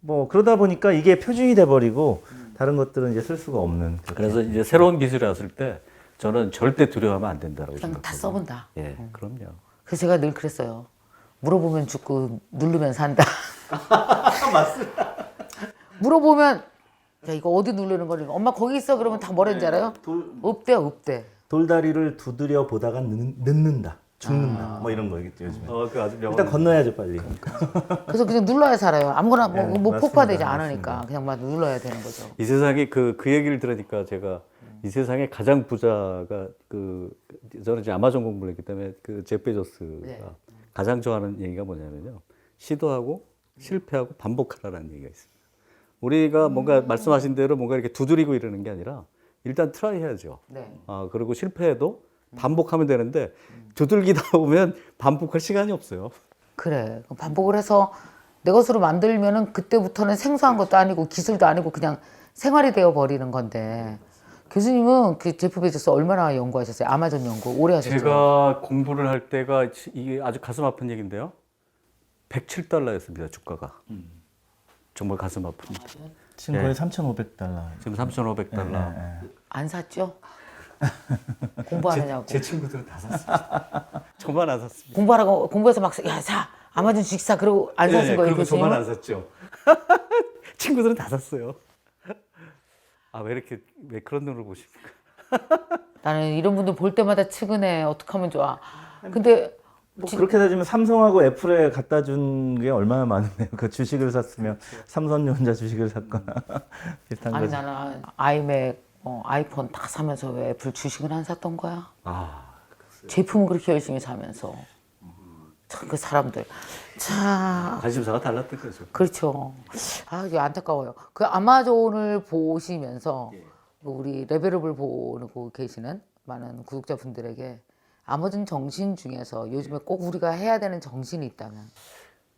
뭐 그러다 보니까 이게 표준이 돼버리고 다른 것들은 이제 쓸 수가 없는. 그래서 이제 새로운 기술이 왔을 때 저는 절대 두려워하면 안 된다라고 그냥 생각해요. 다 써본다. 예, 그럼요. 그래서 제가 늘 그랬어요. 물어보면 죽고 누르면 산다. 맞습니다. 물어보면 야 이거 어디 누르는 거니? 엄마 거기 있어 그러면 다 뭐라는지 알아요? 없대요, 없대. 돌다리를 두드려 보다가 늦는다, 죽는다, 뭐 이런 거겠죠 요즘에. 그 아주 일단 건너야죠 빨리. 그래서 그냥 눌러야 살아요. 아무거나 네, 뭐 맞습니다. 폭파되지 맞습니다. 않으니까 그냥 막 눌러야 되는 거죠. 이 세상에 그 얘기를 들으니까 제가 이 세상에 가장 부자가 저는 이제 아마존 공부를 했기 때문에 그 제프 베조스가 네. 가장 좋아하는 얘기가 뭐냐면요. 시도하고 실패하고 반복하라는 얘기가 있습니다. 우리가 뭔가 말씀하신 대로 뭔가 이렇게 두드리고 이러는 게 아니라 일단 트라이 해야죠. 네. 그리고 실패해도 반복하면 되는데 두들기다 보면 반복할 시간이 없어요. 그래. 그럼 반복을 해서 내 것으로 만들면은 그때부터는 생소한 것도 아니고 기술도 아니고 그냥 생활이 되어 버리는 건데. 교수님은 그 제프 베조스 얼마나 연구하셨어요? 아마존 연구 오래 하셨죠? 제가 공부를 할 때가 이게 아주 가슴 아픈 얘기인데요. 107달러였습니다, 주가가. 정말 가슴 아픕니다. 지금 거의 3,500달러. 지금 3,500달러. 안 샀죠? 공부 안 하냐고. 제 친구들은 다 샀어요. 저만 안 샀습니다. 공부하라고 공부해서 막 야 사. 아마존 주식 사. 그러고 안 사신 거예요, 그리고 저만 교수님은? 안 샀죠. 친구들은 다 샀어요. 왜 그런 눈으로 보십니까? 나는 이런 분들 볼 때마다 측은해. 어떡하면 좋아. 근데 뭐 그렇게 따지면 삼성하고 애플에 갖다 준 게 얼마나 많은데요. 그 주식을 샀으면 삼성전자 주식을 샀거나 비슷한 아니 거죠. 나는 아이맥, 아이폰 다 사면서 왜 애플 주식은 안 샀던 거야? 제품은 그렇게 열심히 사면서 참 그 사람들 참 관심사가 달랐던 거죠. 그렇죠. 이게 안타까워요. 그 아마존을 보시면서 우리 레벨업을 보고 계시는 많은 구독자분들에게 아마존 정신 중에서 요즘에 꼭 우리가 해야 되는 정신이 있다면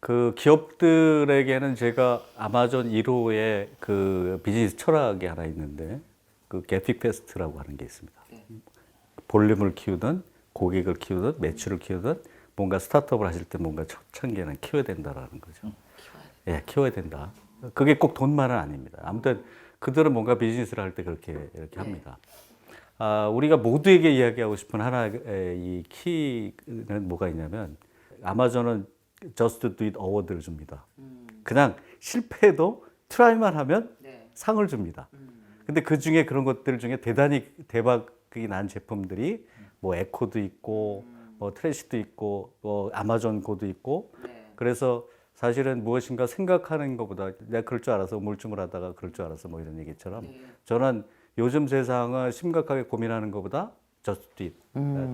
그 기업들에게는 제가 아마존 1호의 그 비즈니스 철학이 하나 있는데 그 게픽 패스트라고 하는 게 있습니다. 볼륨을 키우든 고객을 키우든 매출을 키우든 뭔가 스타트업을 하실 때 뭔가 첫 단계는 키워야 된다라는 거죠. 예, 키워야 된다. 그게 꼭 돈만은 아닙니다. 아무튼 그들은 뭔가 비즈니스를 할 때 이렇게 합니다. 우리가 모두에게 이야기하고 싶은 하나의 이 키는 뭐가 있냐면 아마존은 Just Do It 어워드를 줍니다. 그냥 실패해도 트라이만 하면 상을 줍니다. 근데 그 중에 그런 것들 중에 대단히 대박이 난 제품들이 뭐 에코도 있고 뭐 트래시도 있고 뭐 아마존 고도 있고 그래서 사실은 무엇인가 생각하는 것보다 내가 그럴 줄 알아서 우물쭈물 하다가 그럴 줄 알아서 뭐 이런 얘기처럼 저는 요즘 세상을 심각하게 고민하는 것보다 just do it,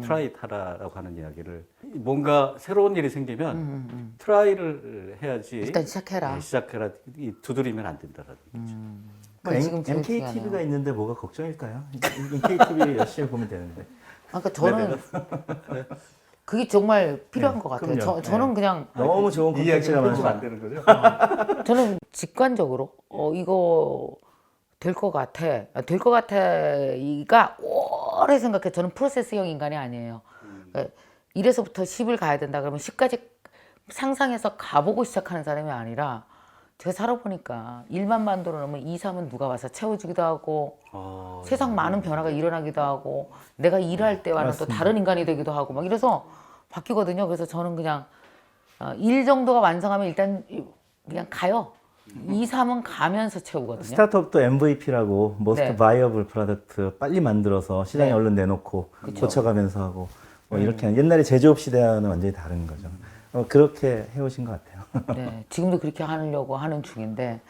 try it 하라라고 하는 이야기를 뭔가 새로운 일이 생기면 트라이를 해야지 일단 시작해라. 시작해라 이 두드리면 안 된다라는 거죠. 그게 지금 제일 MKTV가 중요하네요. 있는데 뭐가 걱정일까요? MKTV 열심히 보면 되는데. 그러니까 저는 그게 정말 필요한 것 같아요. 그럼요. 저는 그냥 너무 좋은 콘텐츠가 이야기를 안 많죠. 되는 거죠. 저는 직관적으로 이거 될 것 같아. 될 것 같아가 오래 생각해. 저는 프로세스형 인간이 아니에요. 그러니까 1에서부터 10을 가야 된다 그러면 10까지 상상해서 가보고 시작하는 사람이 아니라 제가 살아보니까 1만 만들어 놓으면 2, 3은 누가 와서 채워주기도 하고 세상 많은 변화가 일어나기도 하고 내가 일할 때와는 또 다른 인간이 되기도 하고 막 이래서 바뀌거든요. 그래서 저는 그냥 일 정도가 완성하면 일단 그냥 가요. 2, 3은 가면서 채우거든요. 스타트업도 MVP라고 Most 네. Viable Product 빨리 만들어서 시장에 네. 얼른 내놓고 그쵸. 고쳐가면서 하고 뭐 이렇게 하는 옛날에 제조업 시대와는 완전히 다른 거죠. 그렇게 해오신 것 같아요. 네, 지금도 그렇게 하려고 하는 중인데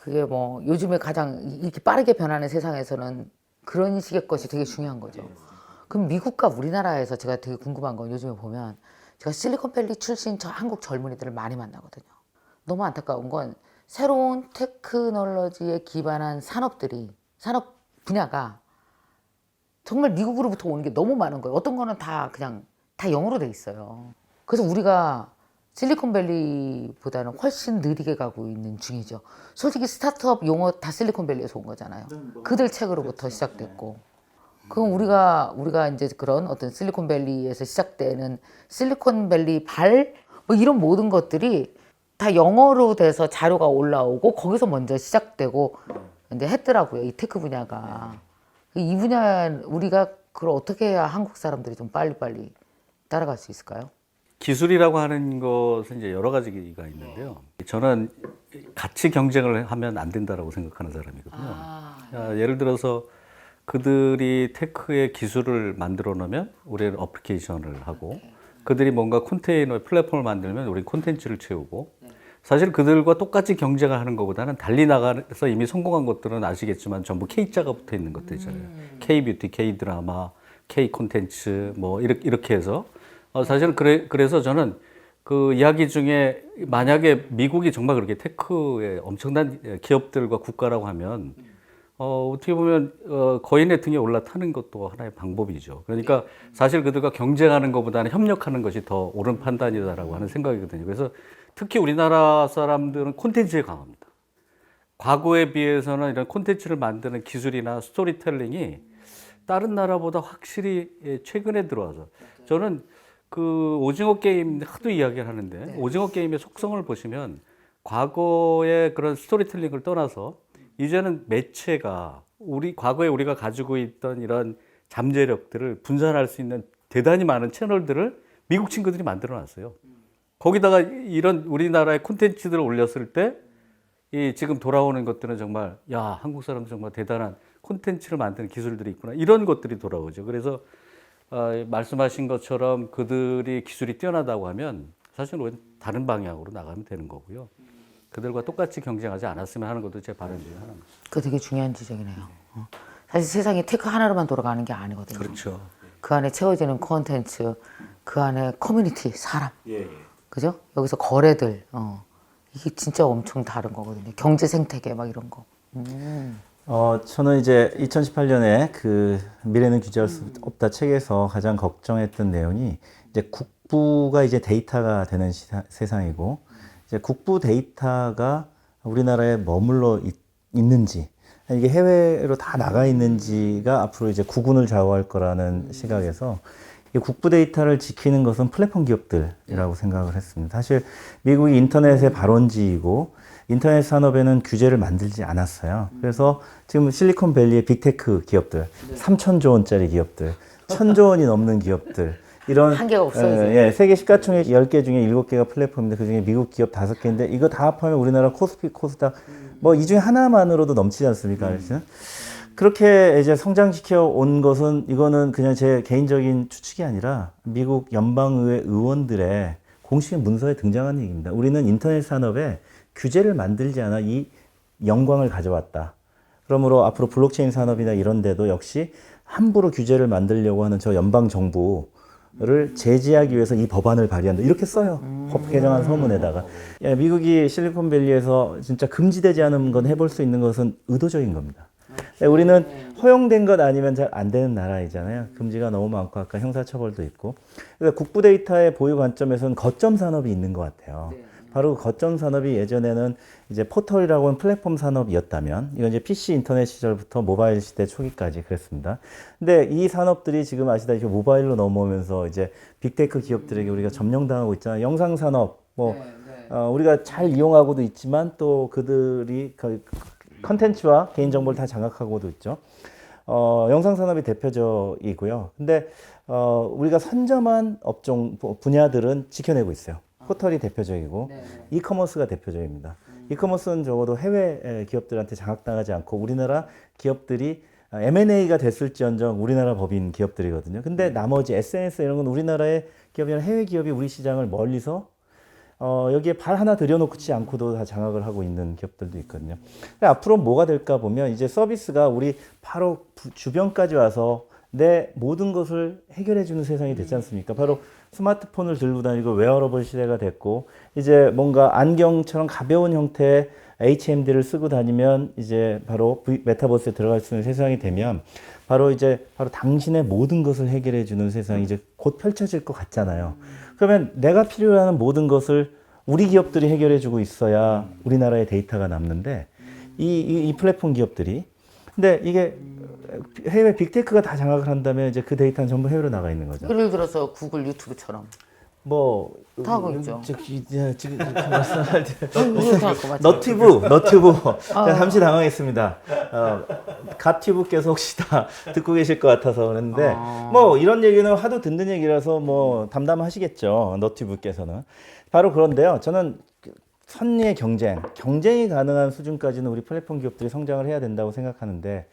그게 뭐 요즘에 가장 이렇게 빠르게 변하는 세상에서는 그런 식의 것이 되게 중요한 거죠. 그럼 미국과 우리나라에서 제가 되게 궁금한 건 요즘에 보면 제가 실리콘밸리 출신 저 한국 젊은이들을 많이 만나거든요. 너무 안타까운 건 새로운 테크놀로지에 기반한 산업 분야가 정말 미국으로부터 오는 게 너무 많은 거예요. 어떤 거는 다 그냥 다 영어로 돼 있어요. 그래서 우리가 실리콘밸리보다는 훨씬 느리게 가고 있는 중이죠. 솔직히 스타트업 용어 다 실리콘밸리에서 온 거잖아요. 그들 책으로부터 시작됐고. 그럼 우리가 이제 그런 어떤 실리콘밸리에서 시작되는 실리콘밸리 뭐 이런 모든 것들이 다 영어로 돼서 자료가 올라오고 거기서 먼저 시작되고 이제 했더라고요. 이 테크 분야가. 이 분야 우리가 그걸 어떻게 해야 한국 사람들이 좀 빨리빨리 따라갈 수 있을까요? 기술이라고 하는 것은 이제 여러 가지가 있는데요. 저는 같이 경쟁을 하면 안 된다라고 생각하는 사람이거든요. 예를 들어서 그들이 테크의 기술을 만들어 놓으면 우리는 어플리케이션을 하고 그들이 뭔가 컨테이너 플랫폼을 만들면 우리는 콘텐츠를 채우고 사실 그들과 똑같이 경쟁을 하는 것보다는 달리 나가서 이미 성공한 것들은 아시겠지만 전부 K자가 붙어 있는 것들이잖아요. K-뷰티, K-드라마, K-콘텐츠 뭐 이렇게 해서 사실은 그래서 저는 그 이야기 중에 만약에 미국이 정말 그렇게 테크의 엄청난 기업들과 국가라고 하면 어떻게 보면 거인의 등에 올라타는 것도 하나의 방법이죠. 그러니까 사실 그들과 경쟁하는 것보다는 협력하는 것이 더 옳은 판단이다라고 하는 생각이거든요. 그래서 특히 우리나라 사람들은 콘텐츠에 강합니다. 과거에 비해서는 이런 콘텐츠를 만드는 기술이나 스토리텔링이 다른 나라보다 확실히 최근에 들어와서 저는 그 오징어 게임 하도 이야기를 하는데 오징어 게임의 속성을 보시면 과거의 그런 스토리텔링을 떠나서 이제는 매체가 과거에 우리가 가지고 있던 이런 잠재력들을 분산할 수 있는 대단히 많은 채널들을 미국 친구들이 만들어 놨어요. 거기다가 이런 우리나라의 콘텐츠들을 올렸을 때 이 지금 돌아오는 것들은 정말 야, 한국 사람들 정말 대단한 콘텐츠를 만드는 기술들이 있구나. 이런 것들이 돌아오죠. 그래서 말씀하신 것처럼 그들이 기술이 뛰어나다고 하면 사실 우리는 다른 방향으로 나가면 되는 거고요. 그들과 똑같이 경쟁하지 않았으면 하는 것도 제 바람 중에 하나입니다. 그거 되게 중요한 지적이네요. 사실 세상이 테크 하나로만 돌아가는 게 아니거든요. 그렇죠. 그 안에 채워지는 콘텐츠, 그 안에 커뮤니티, 사람, 그죠? 여기서 거래들, 이게 진짜 엄청 다른 거거든요. 경제 생태계 막 이런 거. 저는 이제 2018년에 그 미래는 규제할 수 없다 책에서 가장 걱정했던 내용이 이제 국부가 이제 데이터가 되는 세상이고 이제 국부 데이터가 우리나라에 머물러 있는지 이게 해외로 다 나가 있는지가 앞으로 이제 구군을 좌우할 거라는 시각에서 이 국부 데이터를 지키는 것은 플랫폼 기업들이라고 생각을 했습니다. 사실 미국이 인터넷의 발원지이고 인터넷 산업에는 규제를 만들지 않았어요. 그래서 지금 실리콘밸리의 빅테크 기업들, 3천조 원짜리 기업들, 1,000조 원이 넘는 기업들 이런 한계가 없어요, 이제. 세계 시가총액 10개 중에 7개가 플랫폼인데 그중에 미국 기업 5개인데 이거 다 합하면 우리나라 코스피, 코스닥 뭐 이 중에 하나만으로도 넘치지 않습니까? 그렇게 이제 성장시켜 온 것은 이거는 그냥 제 개인적인 추측이 아니라 미국 연방의회 의원들의 공식 문서에 등장하는 얘기입니다. 우리는 인터넷 산업에 규제를 만들지 않아 이 영광을 가져왔다. 그러므로 앞으로 블록체인 산업이나 이런 데도 역시 함부로 규제를 만들려고 하는 저 연방 정부를 제지하기 위해서 이 법안을 발의한다. 이렇게 써요. 법 개정안 서문에다가. 예, 미국이 실리콘밸리에서 진짜 금지되지 않은 건 해볼 수 있는 것은 의도적인 겁니다. 예, 우리는 허용된 것 아니면 잘 안 되는 나라이잖아요. 금지가 너무 많고 아까 형사처벌도 있고. 그래서 국부 데이터의 보유 관점에서는 거점 산업이 있는 것 같아요. 바로 그 거점 산업이 예전에는 이제 포털이라고 하는 플랫폼 산업이었다면, 이건 이제 PC 인터넷 시절부터 모바일 시대 초기까지 그랬습니다. 근데 이 산업들이 지금 아시다시피 모바일로 넘어오면서 이제 빅테크 기업들에게 우리가 점령당하고 있잖아요. 영상 산업, 우리가 잘 이용하고도 있지만 또 그들이 컨텐츠와 개인정보를 다 장악하고도 있죠. 영상 산업이 대표적이고요. 근데 우리가 선점한 업종 분야들은 지켜내고 있어요. 포털이 대표적이고 이커머스가 대표적입니다. 이커머스는 적어도 해외 기업들한테 장악당하지 않고 우리나라 기업들이 M&A가 됐을지언정 우리나라 법인 기업들이거든요. 근데 나머지 SNS 이런 건 우리나라의 기업이나 해외 기업이 우리 시장을 멀리서 여기에 발 하나 들여놓지 않고도 다 장악을 하고 있는 기업들도 있거든요. 앞으로 뭐가 될까 보면 이제 서비스가 우리 바로 주변까지 와서 내 모든 것을 해결해주는 세상이 됐지 않습니까? 바로 스마트폰을 들고 다니고 웨어러블 시대가 됐고, 이제 뭔가 안경처럼 가벼운 형태의 HMD를 쓰고 다니면 이제 바로 메타버스에 들어갈 수 있는 세상이 되면 바로 당신의 모든 것을 해결해주는 세상이 이제 곧 펼쳐질 것 같잖아요. 그러면 내가 필요로 하는 모든 것을 우리 기업들이 해결해주고 있어야 우리나라의 데이터가 남는데 이 플랫폼 기업들이, 근데 이게 해외 빅테크가 다 장악을 한다면 이제 그 데이터는 전부 해외로 나가 있는 거죠. 예를 들어서 구글 유튜브처럼 뭐 다 하고 있죠. 지금 너튜브 너튜브 제가 잠시 당황했습니다. 갓튜브께서 혹시 다 듣고 계실 것 같아서 그랬는데 뭐 이런 얘기는 하도 듣는 얘기라서 뭐 담담하시겠죠. 너튜브께서는 바로 그런데요. 저는 선의의 경쟁이 가능한 수준까지는 우리 플랫폼 기업들이 성장을 해야 된다고 생각하는데,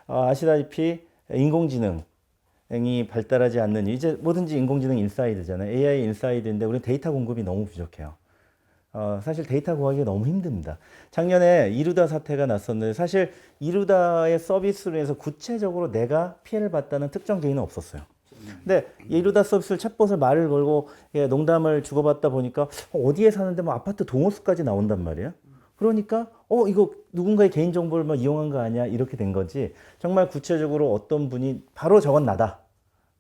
아시다시피 인공지능이 발달하지 않는, 이제 뭐든지 인공지능 인사이드잖아요. AI 인사이드인데 우리 데이터 공급이 너무 부족해요. 사실 데이터 구하기가 너무 힘듭니다. 작년에 이루다 사태가 났었는데 사실 이루다의 서비스로 해서 구체적으로 내가 피해를 봤다는 특정 개인은 없었어요. 근데 이루다 서비스를 챗봇을 말을 걸고 농담을 주고받다 보니까 어디에 사는데 뭐 아파트 동호수까지 나온단 말이에요. 그러니까 이거 누군가의 개인정보를 막 이용한 거 아니야? 이렇게 된 거지. 정말 구체적으로 어떤 분이 바로 저건 나다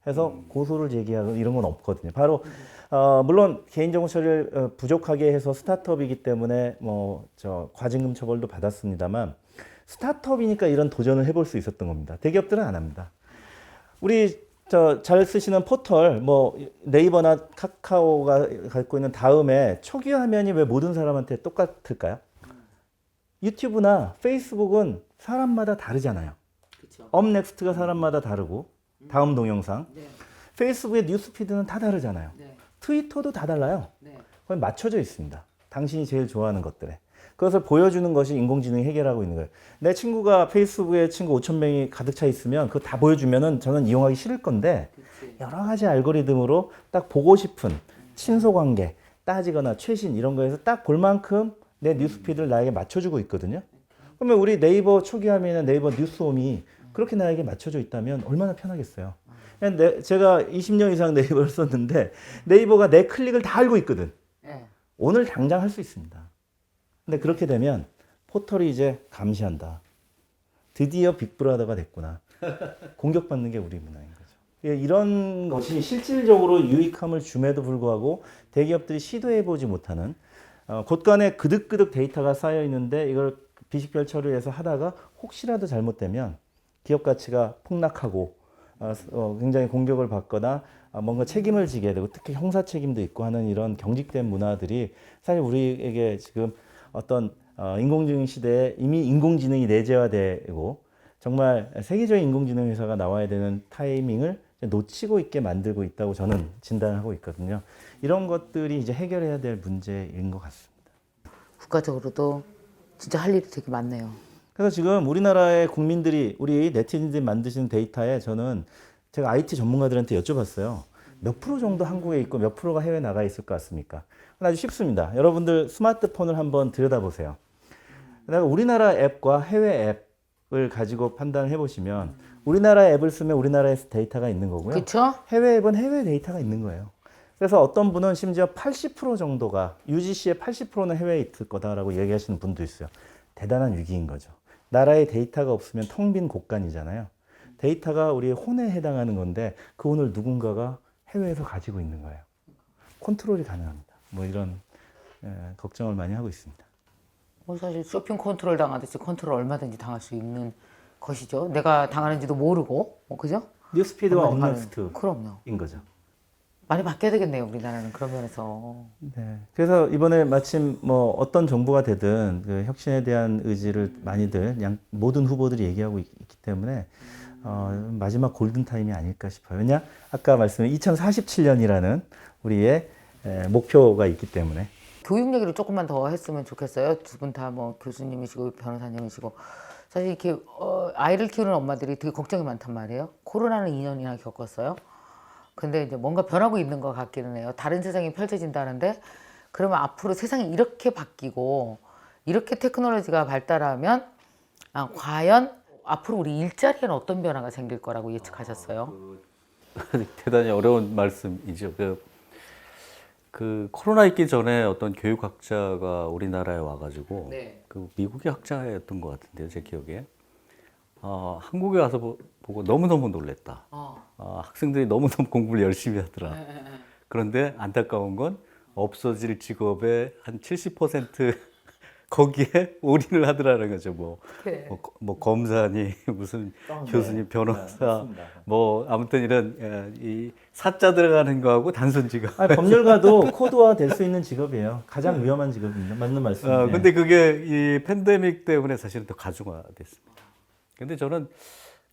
해서 고소를 제기하고 이런 건 없거든요. 바로 물론 개인정보 처리를 부족하게 해서 스타트업이기 때문에 과징금 처벌도 받았습니다만, 스타트업이니까 이런 도전을 해볼 수 있었던 겁니다. 대기업들은 안 합니다. 우리 잘 쓰시는 포털, 뭐 네이버나 카카오가 갖고 있는 다음에 초기 화면이 왜 모든 사람한테 똑같을까요? 유튜브나 페이스북은 사람마다 다르잖아요. 업넥스트가 사람마다 다르고 다음 동영상. 페이스북의 뉴스피드는 다 다르잖아요. 트위터도 다 달라요. 거의 맞춰져 있습니다. 당신이 제일 좋아하는 것들에. 그것을 보여주는 것이 인공지능이 해결하고 있는 거예요. 내 친구가 페이스북에 친구 5,000명이 가득 차 있으면 그거 다 보여주면은 저는 이용하기 싫을 건데, 여러 가지 알고리즘으로 딱 보고 싶은 친소관계 따지거나 최신 이런 거에서 딱 볼 만큼 내 뉴스피드를 나에게 맞춰주고 있거든요. 그러면 우리 네이버 초기 화면에 네이버 뉴스홈이 그렇게 나에게 맞춰져 있다면 얼마나 편하겠어요. 제가 20년 이상 네이버를 썼는데 네이버가 내 클릭을 다 알고 있거든. 오늘 당장 할 수 있습니다. 근데 그렇게 되면 포털이 이제 감시한다. 드디어 빅브라더가 됐구나. 공격받는 게 우리 문화인 거죠. 이런 것이 실질적으로 유익함을 줌에도 불구하고 대기업들이 시도해보지 못하는, 곳간에 그득그득 데이터가 쌓여 있는데 이걸 비식별 처리해서 하다가 혹시라도 잘못되면 기업 가치가 폭락하고 굉장히 공격을 받거나 뭔가 책임을 지게 되고, 특히 형사 책임도 있고 하는 이런 경직된 문화들이 사실 우리에게 지금 어떤 인공지능 시대에 이미 인공지능이 내재화되고 정말 세계적인 인공지능 회사가 나와야 되는 타이밍을 놓치고 있게 만들고 있다고 저는 진단을 하고 있거든요. 이런 것들이 이제 해결해야 될 문제인 것 같습니다. 국가적으로도 진짜 할 일이 되게 많네요. 그래서 지금 우리나라의 국민들이, 우리 네티즌들이 만드시는 데이터에 제가 IT 전문가들한테 여쭤봤어요. 몇 프로 정도 한국에 있고 몇 프로가 해외에 나가 있을 것 같습니까? 아주 쉽습니다. 여러분들 스마트폰을 한번 들여다보세요. 그다음에 우리나라 앱과 해외 앱을 가지고 판단을 해보시면 우리나라 앱을 쓰면 우리나라에서 데이터가 있는 거고요. 그렇죠? 해외 앱은 해외 데이터가 있는 거예요. 그래서 어떤 분은 심지어 80% 정도가 UGC의 80%는 해외에 있을 거다라고 얘기하시는 분도 있어요. 대단한 위기인 거죠. 나라의 데이터가 없으면 텅 빈 곳간이잖아요. 데이터가 우리의 혼에 해당하는 건데 그 혼을 누군가가 해외에서 가지고 있는 거예요. 컨트롤이 가능합니다. 뭐 이런 걱정을 많이 하고 있습니다. 뭐 사실 쇼핑 컨트롤 당하듯이 컨트롤 얼마든지 당할 수 있는 것이죠. 내가 당하는지도 모르고, 그죠? 뉴스피드와 얼마나 업로스트인 그럼요. 거죠. 많이 바뀌어야 되겠네요, 우리나라는 그런 면에서. 네. 그래서 이번에 마침 뭐 어떤 정부가 되든 그 혁신에 대한 의지를 많이들 모든 후보들이 얘기하고 있기 때문에 마지막 골든 타임이 아닐까 싶어요. 왜냐 아까 말씀드린 2047년이라는 우리의 목표가 있기 때문에. 교육 얘기를 조금만 더 했으면 좋겠어요. 두 분 다 뭐 교수님이시고 변호사님이시고 사실 이렇게 아이를 키우는 엄마들이 되게 걱정이 많단 말이에요. 코로나는 2년이나 겪었어요. 근데 이제 뭔가 변하고 있는 것 같기는 해요. 다른 세상이 펼쳐진다는데 그러면 앞으로 세상이 이렇게 바뀌고 이렇게 테크놀로지가 발달하면 과연 앞으로 우리 일자리에는 어떤 변화가 생길 거라고 예측하셨어요? 대단히 어려운 말씀이죠. 그 코로나 있기 전에 어떤 교육학자가 우리나라에 와가지고 네. 그 미국의 학자였던 것 같은데요, 제 기억에. 한국에 와서 보고 너무너무 놀랬다. 학생들이 너무너무 공부를 열심히 하더라. 그런데 안타까운 건 없어질 직업의 한 70% 거기에 올인을 하더라는 거죠. 뭐 검사니 무슨 교수님, 변호사, 맞습니다. 뭐 아무튼 이런 이 사자 들어가는 거하고 단순 직업. 법률가도 코드화 될 수 있는 직업이에요. 가장 위험한 직업입니다. 맞는 말씀이에요. 근데 그게 이 팬데믹 때문에 사실은 더 가중화됐습니다. 근데 저는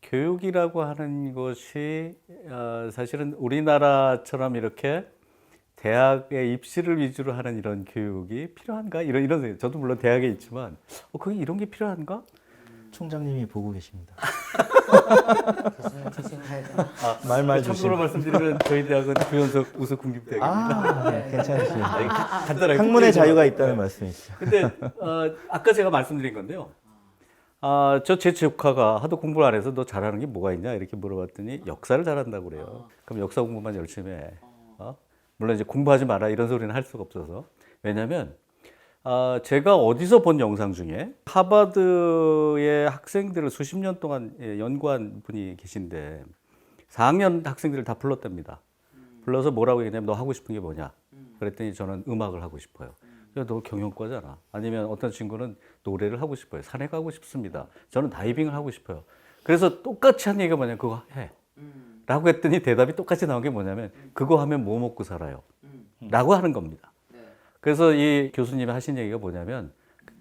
교육이라고 하는 것이 사실은 우리나라처럼 이렇게 대학의 입시를 위주로 하는 이런 교육이 필요한가? 이런 생각. 저도 물론 대학에 있지만, 그게 이런 게 필요한가? 총장님이 보고 계십니다. 교수님 조심해야죠. 말말 참고로 말씀드리면 저희 대학은 구현석 우수 국립대학입니다. 네, 괜찮으십니다. 간단하게. 학문의 자유가 있다는 말씀이시죠. 근데 아까 제가 말씀드린 건데요. 제 조카가 하도 공부를 안 해서 너 잘하는 게 뭐가 있냐 이렇게 물어봤더니 역사를 잘한다고 그래요. 그럼 역사 공부만 열심히 해. 물론 이제 공부하지 마라 이런 소리는 할 수가 없어서. 왜냐하면 제가 어디서 본 영상 중에 하버드의 학생들을 수십 년 동안 연구한 분이 계신데 4학년 학생들을 다 불렀답니다. 불러서 뭐라고 얘기냐면 너 하고 싶은 게 뭐냐? 그랬더니 저는 음악을 하고 싶어요. 야, 너 경영과잖아. 아니면 어떤 친구는 노래를 하고 싶어요. 산에 가고 싶습니다. 저는 다이빙을 하고 싶어요. 그래서 똑같이 한 얘기가 뭐냐면 그거 해. 라고 했더니 대답이 똑같이 나온 게 뭐냐면 그거 하면 뭐 먹고 살아요. 라고 하는 겁니다. 그래서 이 교수님이 하신 얘기가 뭐냐면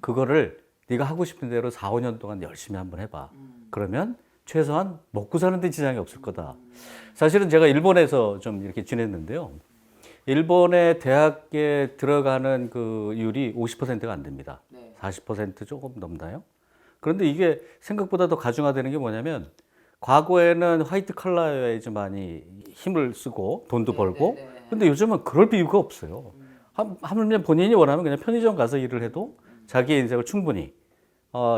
그거를 네가 하고 싶은 대로 4, 5년 동안 열심히 한번 해봐. 그러면 최소한 먹고 사는데 지장이 없을 거다. 사실은 제가 일본에서 좀 이렇게 지냈는데요. 일본의 대학에 들어가는 그 율이 50%가 안 됩니다. 40% 조금 넘나요? 그런데 이게 생각보다 더 가중화되는 게 뭐냐면 과거에는 화이트 칼라에 좀 많이 힘을 쓰고 돈도 벌고 근데 요즘은 그럴 이유가 없어요. 하물며 본인이 원하면 그냥 편의점 가서 일을 해도 자기의 인생을 충분히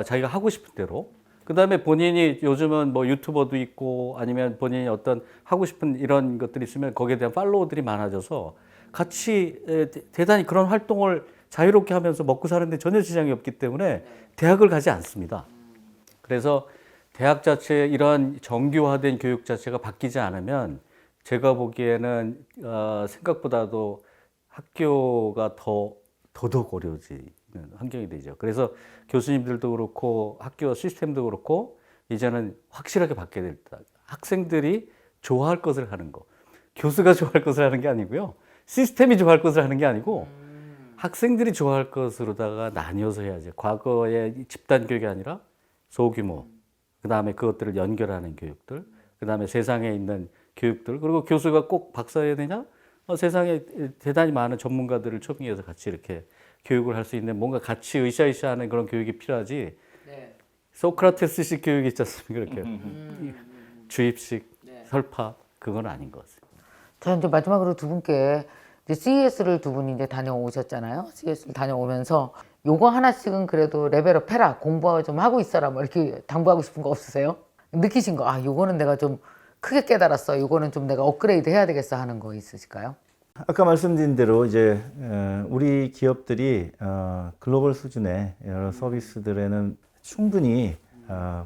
자기가 하고 싶은 대로 그 다음에 본인이 요즘은 뭐 유튜버도 있고 아니면 본인이 어떤 하고 싶은 이런 것들이 있으면 거기에 대한 팔로워들이 많아져서 같이 대단히 그런 활동을 자유롭게 하면서 먹고 사는데 전혀 지장이 없기 때문에 대학을 가지 않습니다. 그래서 대학 자체 이런 정규화된 교육 자체가 바뀌지 않으면 제가 보기에는 생각보다도 학교가 더더욱 어려워지는 환경이 되죠. 그래서 교수님들도 그렇고 학교 시스템도 그렇고 이제는 확실하게 바뀌어야 된다. 학생들이 좋아할 것을 하는 거. 교수가 좋아할 것을 하는 게 아니고요. 시스템이 좋아할 것을 하는 게 아니고 학생들이 좋아할 것으로다가 나뉘어서 해야죠. 과거의 집단 교육이 아니라 소규모. 그 다음에 그것들을 연결하는 교육들. 그 다음에 세상에 있는 교육들. 그리고 교수가 꼭 박사해야 되냐? 세상에 대단히 많은 전문가들을 초빙해서 같이 이렇게 교육을 할 수 있는 뭔가 같이 으쌰으쌰하는 그런 교육이 필요하지. 소크라테스식 교육이 있지 않습니까? 이렇게 주입식, 설파 그건 아닌 것 같습니다. 자, 이제 마지막으로 두 분께 이제 CES를 두 분이 이제 다녀오셨잖아요. CES를 다녀오면서 요거 하나씩은 그래도 레벨업 해라. 공부 좀 하고 있어라. 뭐 이렇게 당부하고 싶은 거 없으세요? 느끼신 거, 아, 요거는 내가 좀 크게 깨달았어. 요거는 좀 내가 업그레이드 해야 되겠어 하는 거 있으실까요? 아까 말씀드린 대로 이제 우리 기업들이 글로벌 수준의 여러 서비스들에는 충분히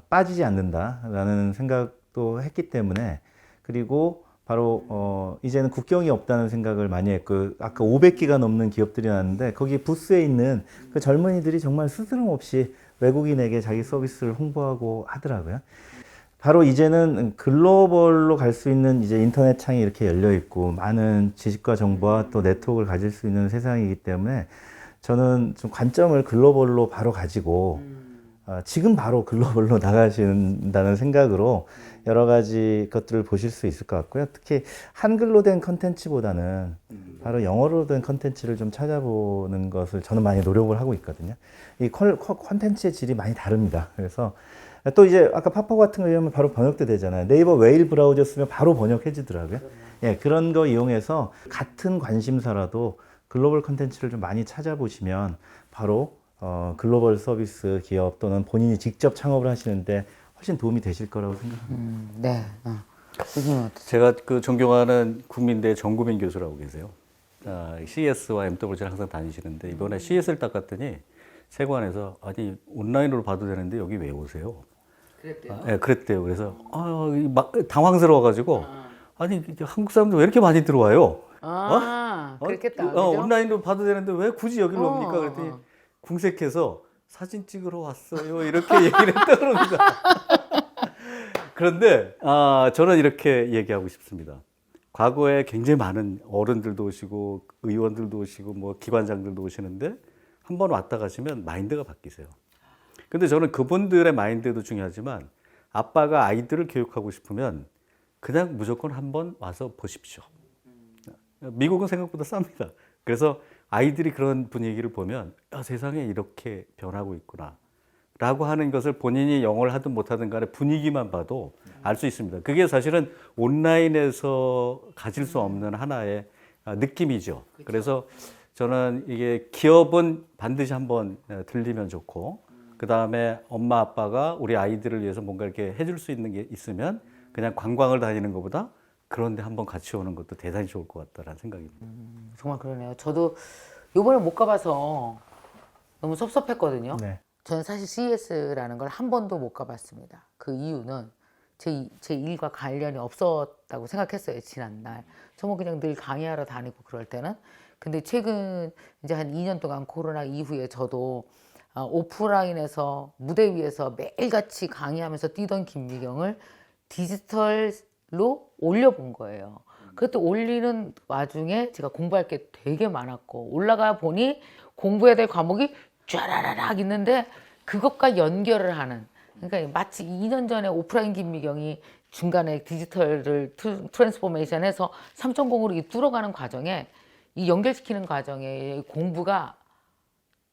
빠지지 않는다라는 생각도 했기 때문에, 그리고 바로 이제는 국경이 없다는 생각을 많이 했고, 아까 500개가 넘는 기업들이 나왔는데 거기 부스에 있는 그 젊은이들이 정말 스스럼 없이 외국인에게 자기 서비스를 홍보하고 하더라고요. 바로 이제는 글로벌로 갈 수 있는 이제 인터넷 창이 이렇게 열려 있고 많은 지식과 정보와 또 네트워크를 가질 수 있는 세상이기 때문에, 저는 좀 관점을 글로벌로 바로 가지고 지금 바로 글로벌로 나가신다는 생각으로 여러 가지 것들을 보실 수 있을 것 같고요. 특히 한글로 된 컨텐츠보다는 바로 영어로 된 컨텐츠를 좀 찾아보는 것을 저는 많이 노력을 하고 있거든요. 이 컨텐츠의 질이 많이 다릅니다. 그래서 또 이제 아까 파파 같은 거 이용하면 바로 번역도 되잖아요. 네이버 웨일 브라우저 쓰면 바로 번역해 주더라고요. 예, 그런 거 이용해서 같은 관심사라도 글로벌 컨텐츠를 좀 많이 찾아보시면 바로 글로벌 서비스 기업 또는 본인이 직접 창업을 하시는데 훨씬 도움이 되실 거라고 생각합니다. 네. 교수님 어떠세요? 제가 그 존경하는 국민대 정구민 교수라고 계세요. CS와 MW를 항상 다니시는데 이번에 CS를 딱 갔더니 세관에서 아니 온라인으로 봐도 되는데 여기 왜 오세요? 그랬대요. 네, 그랬대요. 그래서 막 당황스러워가지고 아니 한국 사람들 왜 이렇게 많이 들어와요? 그랬겠다. 그죠? 온라인으로 봐도 되는데 왜 굳이 여기로 옵니까? 어, 그랬더니 궁색해서 사진 찍으러 왔어요. 이렇게 얘기를 했다 그럽니다. 그런데 저는 이렇게 얘기하고 싶습니다. 과거에 굉장히 많은 어른들도 오시고 의원들도 오시고 뭐 기관장들도 오시는데 한 번 왔다 가시면 마인드가 바뀌세요. 근데 저는 그분들의 마인드도 중요하지만 아빠가 아이들을 교육하고 싶으면 그냥 무조건 한번 와서 보십시오. 미국은 생각보다 쌉니다. 그래서 아이들이 그런 분위기를 보면 세상에 이렇게 변하고 있구나 라고 하는 것을 본인이 영어를 하든 못하든 간에 분위기만 봐도 알 수 있습니다. 그게 사실은 온라인에서 가질 수 없는 하나의 느낌이죠. 그래서 저는 이게 기업은 반드시 한번 들리면 좋고, 그 다음에 엄마 아빠가 우리 아이들을 위해서 뭔가 이렇게 해줄 수 있는 게 있으면 그냥 관광을 다니는 것보다 그런데 한번 같이 오는 것도 대단히 좋을 것 같다라는 생각입니다. 정말 그러네요. 저도 요번에 못 가봐서 너무 섭섭했거든요. 네. 저는 사실 CES라는 걸 한 번도 못 가봤습니다. 그 이유는 제 일과 관련이 없었다고 생각했어요, 지난날. 저는 그냥 늘 강의하러 다니고 그럴 때는. 근데 최근 이제 한 2년 동안 코로나 이후에 저도 오프라인에서 무대 위에서 매일같이 강의하면서 뛰던 김미경을 디지털로 올려본 거예요. 그것도 올리는 와중에 제가 공부할 게 되게 많았고, 올라가 보니 공부해야 될 과목이 쫘라라락 있는데 그것과 연결을 하는, 그러니까 마치 2년 전에 오프라인 김미경이 중간에 디지털을 트랜스포메이션 해서 3.0으로 뚫어가는 과정에 이 연결시키는 과정에 공부가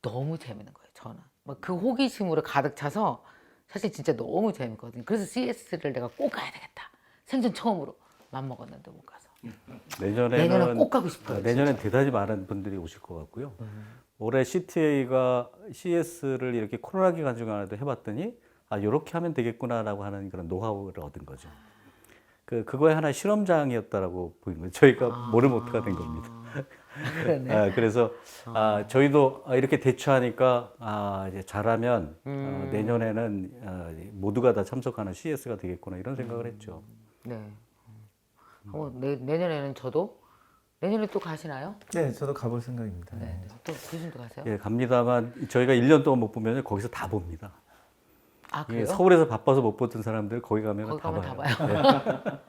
너무 재밌는 거예요. 저는 막 그 호기심으로 가득 차서 사실 진짜 너무 재밌거든요. 그래서 CS를 내가 꼭 가야 되겠다. 생전 처음으로 맘먹었는데 못 가서. 내년은 꼭 가고 싶어요. 내년엔 대단히 많은 분들이 오실 것 같고요. 올해 CTA가 CS를 이렇게 코로나 기간 중에도 해봤더니 이렇게 하면 되겠구나라고 하는 그런 노하우를 얻은 거죠. 그거의 하나의 실험장이었다라고 보이는 거예요. 저희가 모르면 어떻게 된 겁니다. 그러네. 그래서 저희도 이렇게 대처하니까 이제 잘하면 내년에는 모두가 다 참석하는 CS가 되겠구나 이런 생각을 했죠. 네. 내년에는 저도 내년에 또 가시나요? 네, 저도 가볼 생각입니다. 네. 또 교수님도 가세요? 예, 갑니다만 저희가 1년 동안 못 보면 거기서 다 봅니다. 아, 예, 그래요? 서울에서 바빠서 못 보던 사람들 거기 가면 거기 다 가면 봐요. 다 봐요.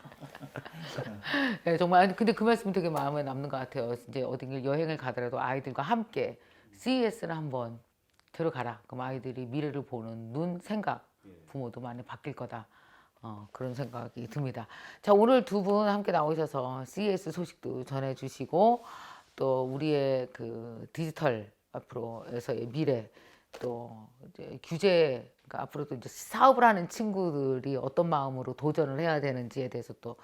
네, 정말. 아니, 근데 그 말씀 되게 마음에 남는 것 같아요. 이제 어디 여행을 가더라도 아이들과 함께 CES를 한번 들어가라. 그럼 아이들이 미래를 보는 눈, 생각, 부모도 많이 바뀔 거다. 그런 생각이 듭니다. 자, 오늘 두 분 함께 나오셔서 CES 소식도 전해주시고 또 우리의 그 디지털 앞으로에서의 미래, 또 이제 규제, 그러니까 앞으로도 이제 사업을 하는 친구들이 어떤 마음으로 도전을 해야 되는지에 대해서 또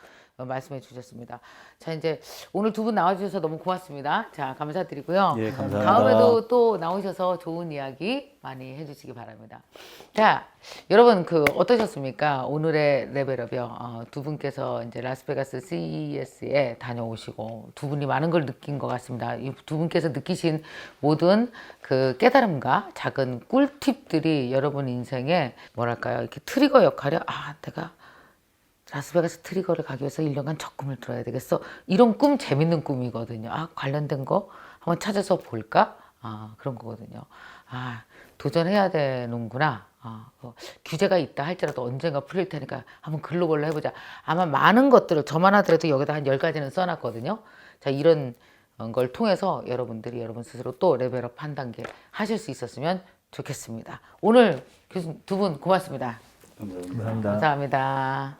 말씀해 주셨습니다. 자, 이제 오늘 두 분 나와주셔서 너무 고맙습니다. 자, 감사드리고요. 예, 감사합니다. 다음에도 또 나오셔서 좋은 이야기 많이 해주시기 바랍니다. 자, 여러분 어떠셨습니까? 오늘의 레벨업이요. 두 분께서 이제 라스베가스 CES에 다녀오시고 두 분이 많은 걸 느낀 것 같습니다. 이 두 분께서 느끼신 모든 그 깨달음과 작은 꿀팁들이 여러분 인생에 뭐랄까요? 이렇게 트리거 역할이요. 내가 라스베가스 트리거를 가기 위해서 1년간 적금을 들어야 되겠어. 이런 꿈 재밌는 꿈이거든요. 관련된 거 한번 찾아서 볼까? 그런 거거든요. 도전해야 되는구나. 규제가 있다 할지라도 언젠가 풀릴 테니까 한번 글로벌로 해보자. 아마 많은 것들을 저만 하더라도 여기다 한 10가지는 써놨거든요. 자, 이런 걸 통해서 여러분들이 여러분 스스로 또 레벨업 한 단계 하실 수 있었으면 좋겠습니다. 오늘 교수님 두 분 고맙습니다. 감사합니다. 감사합니다. 감사합니다.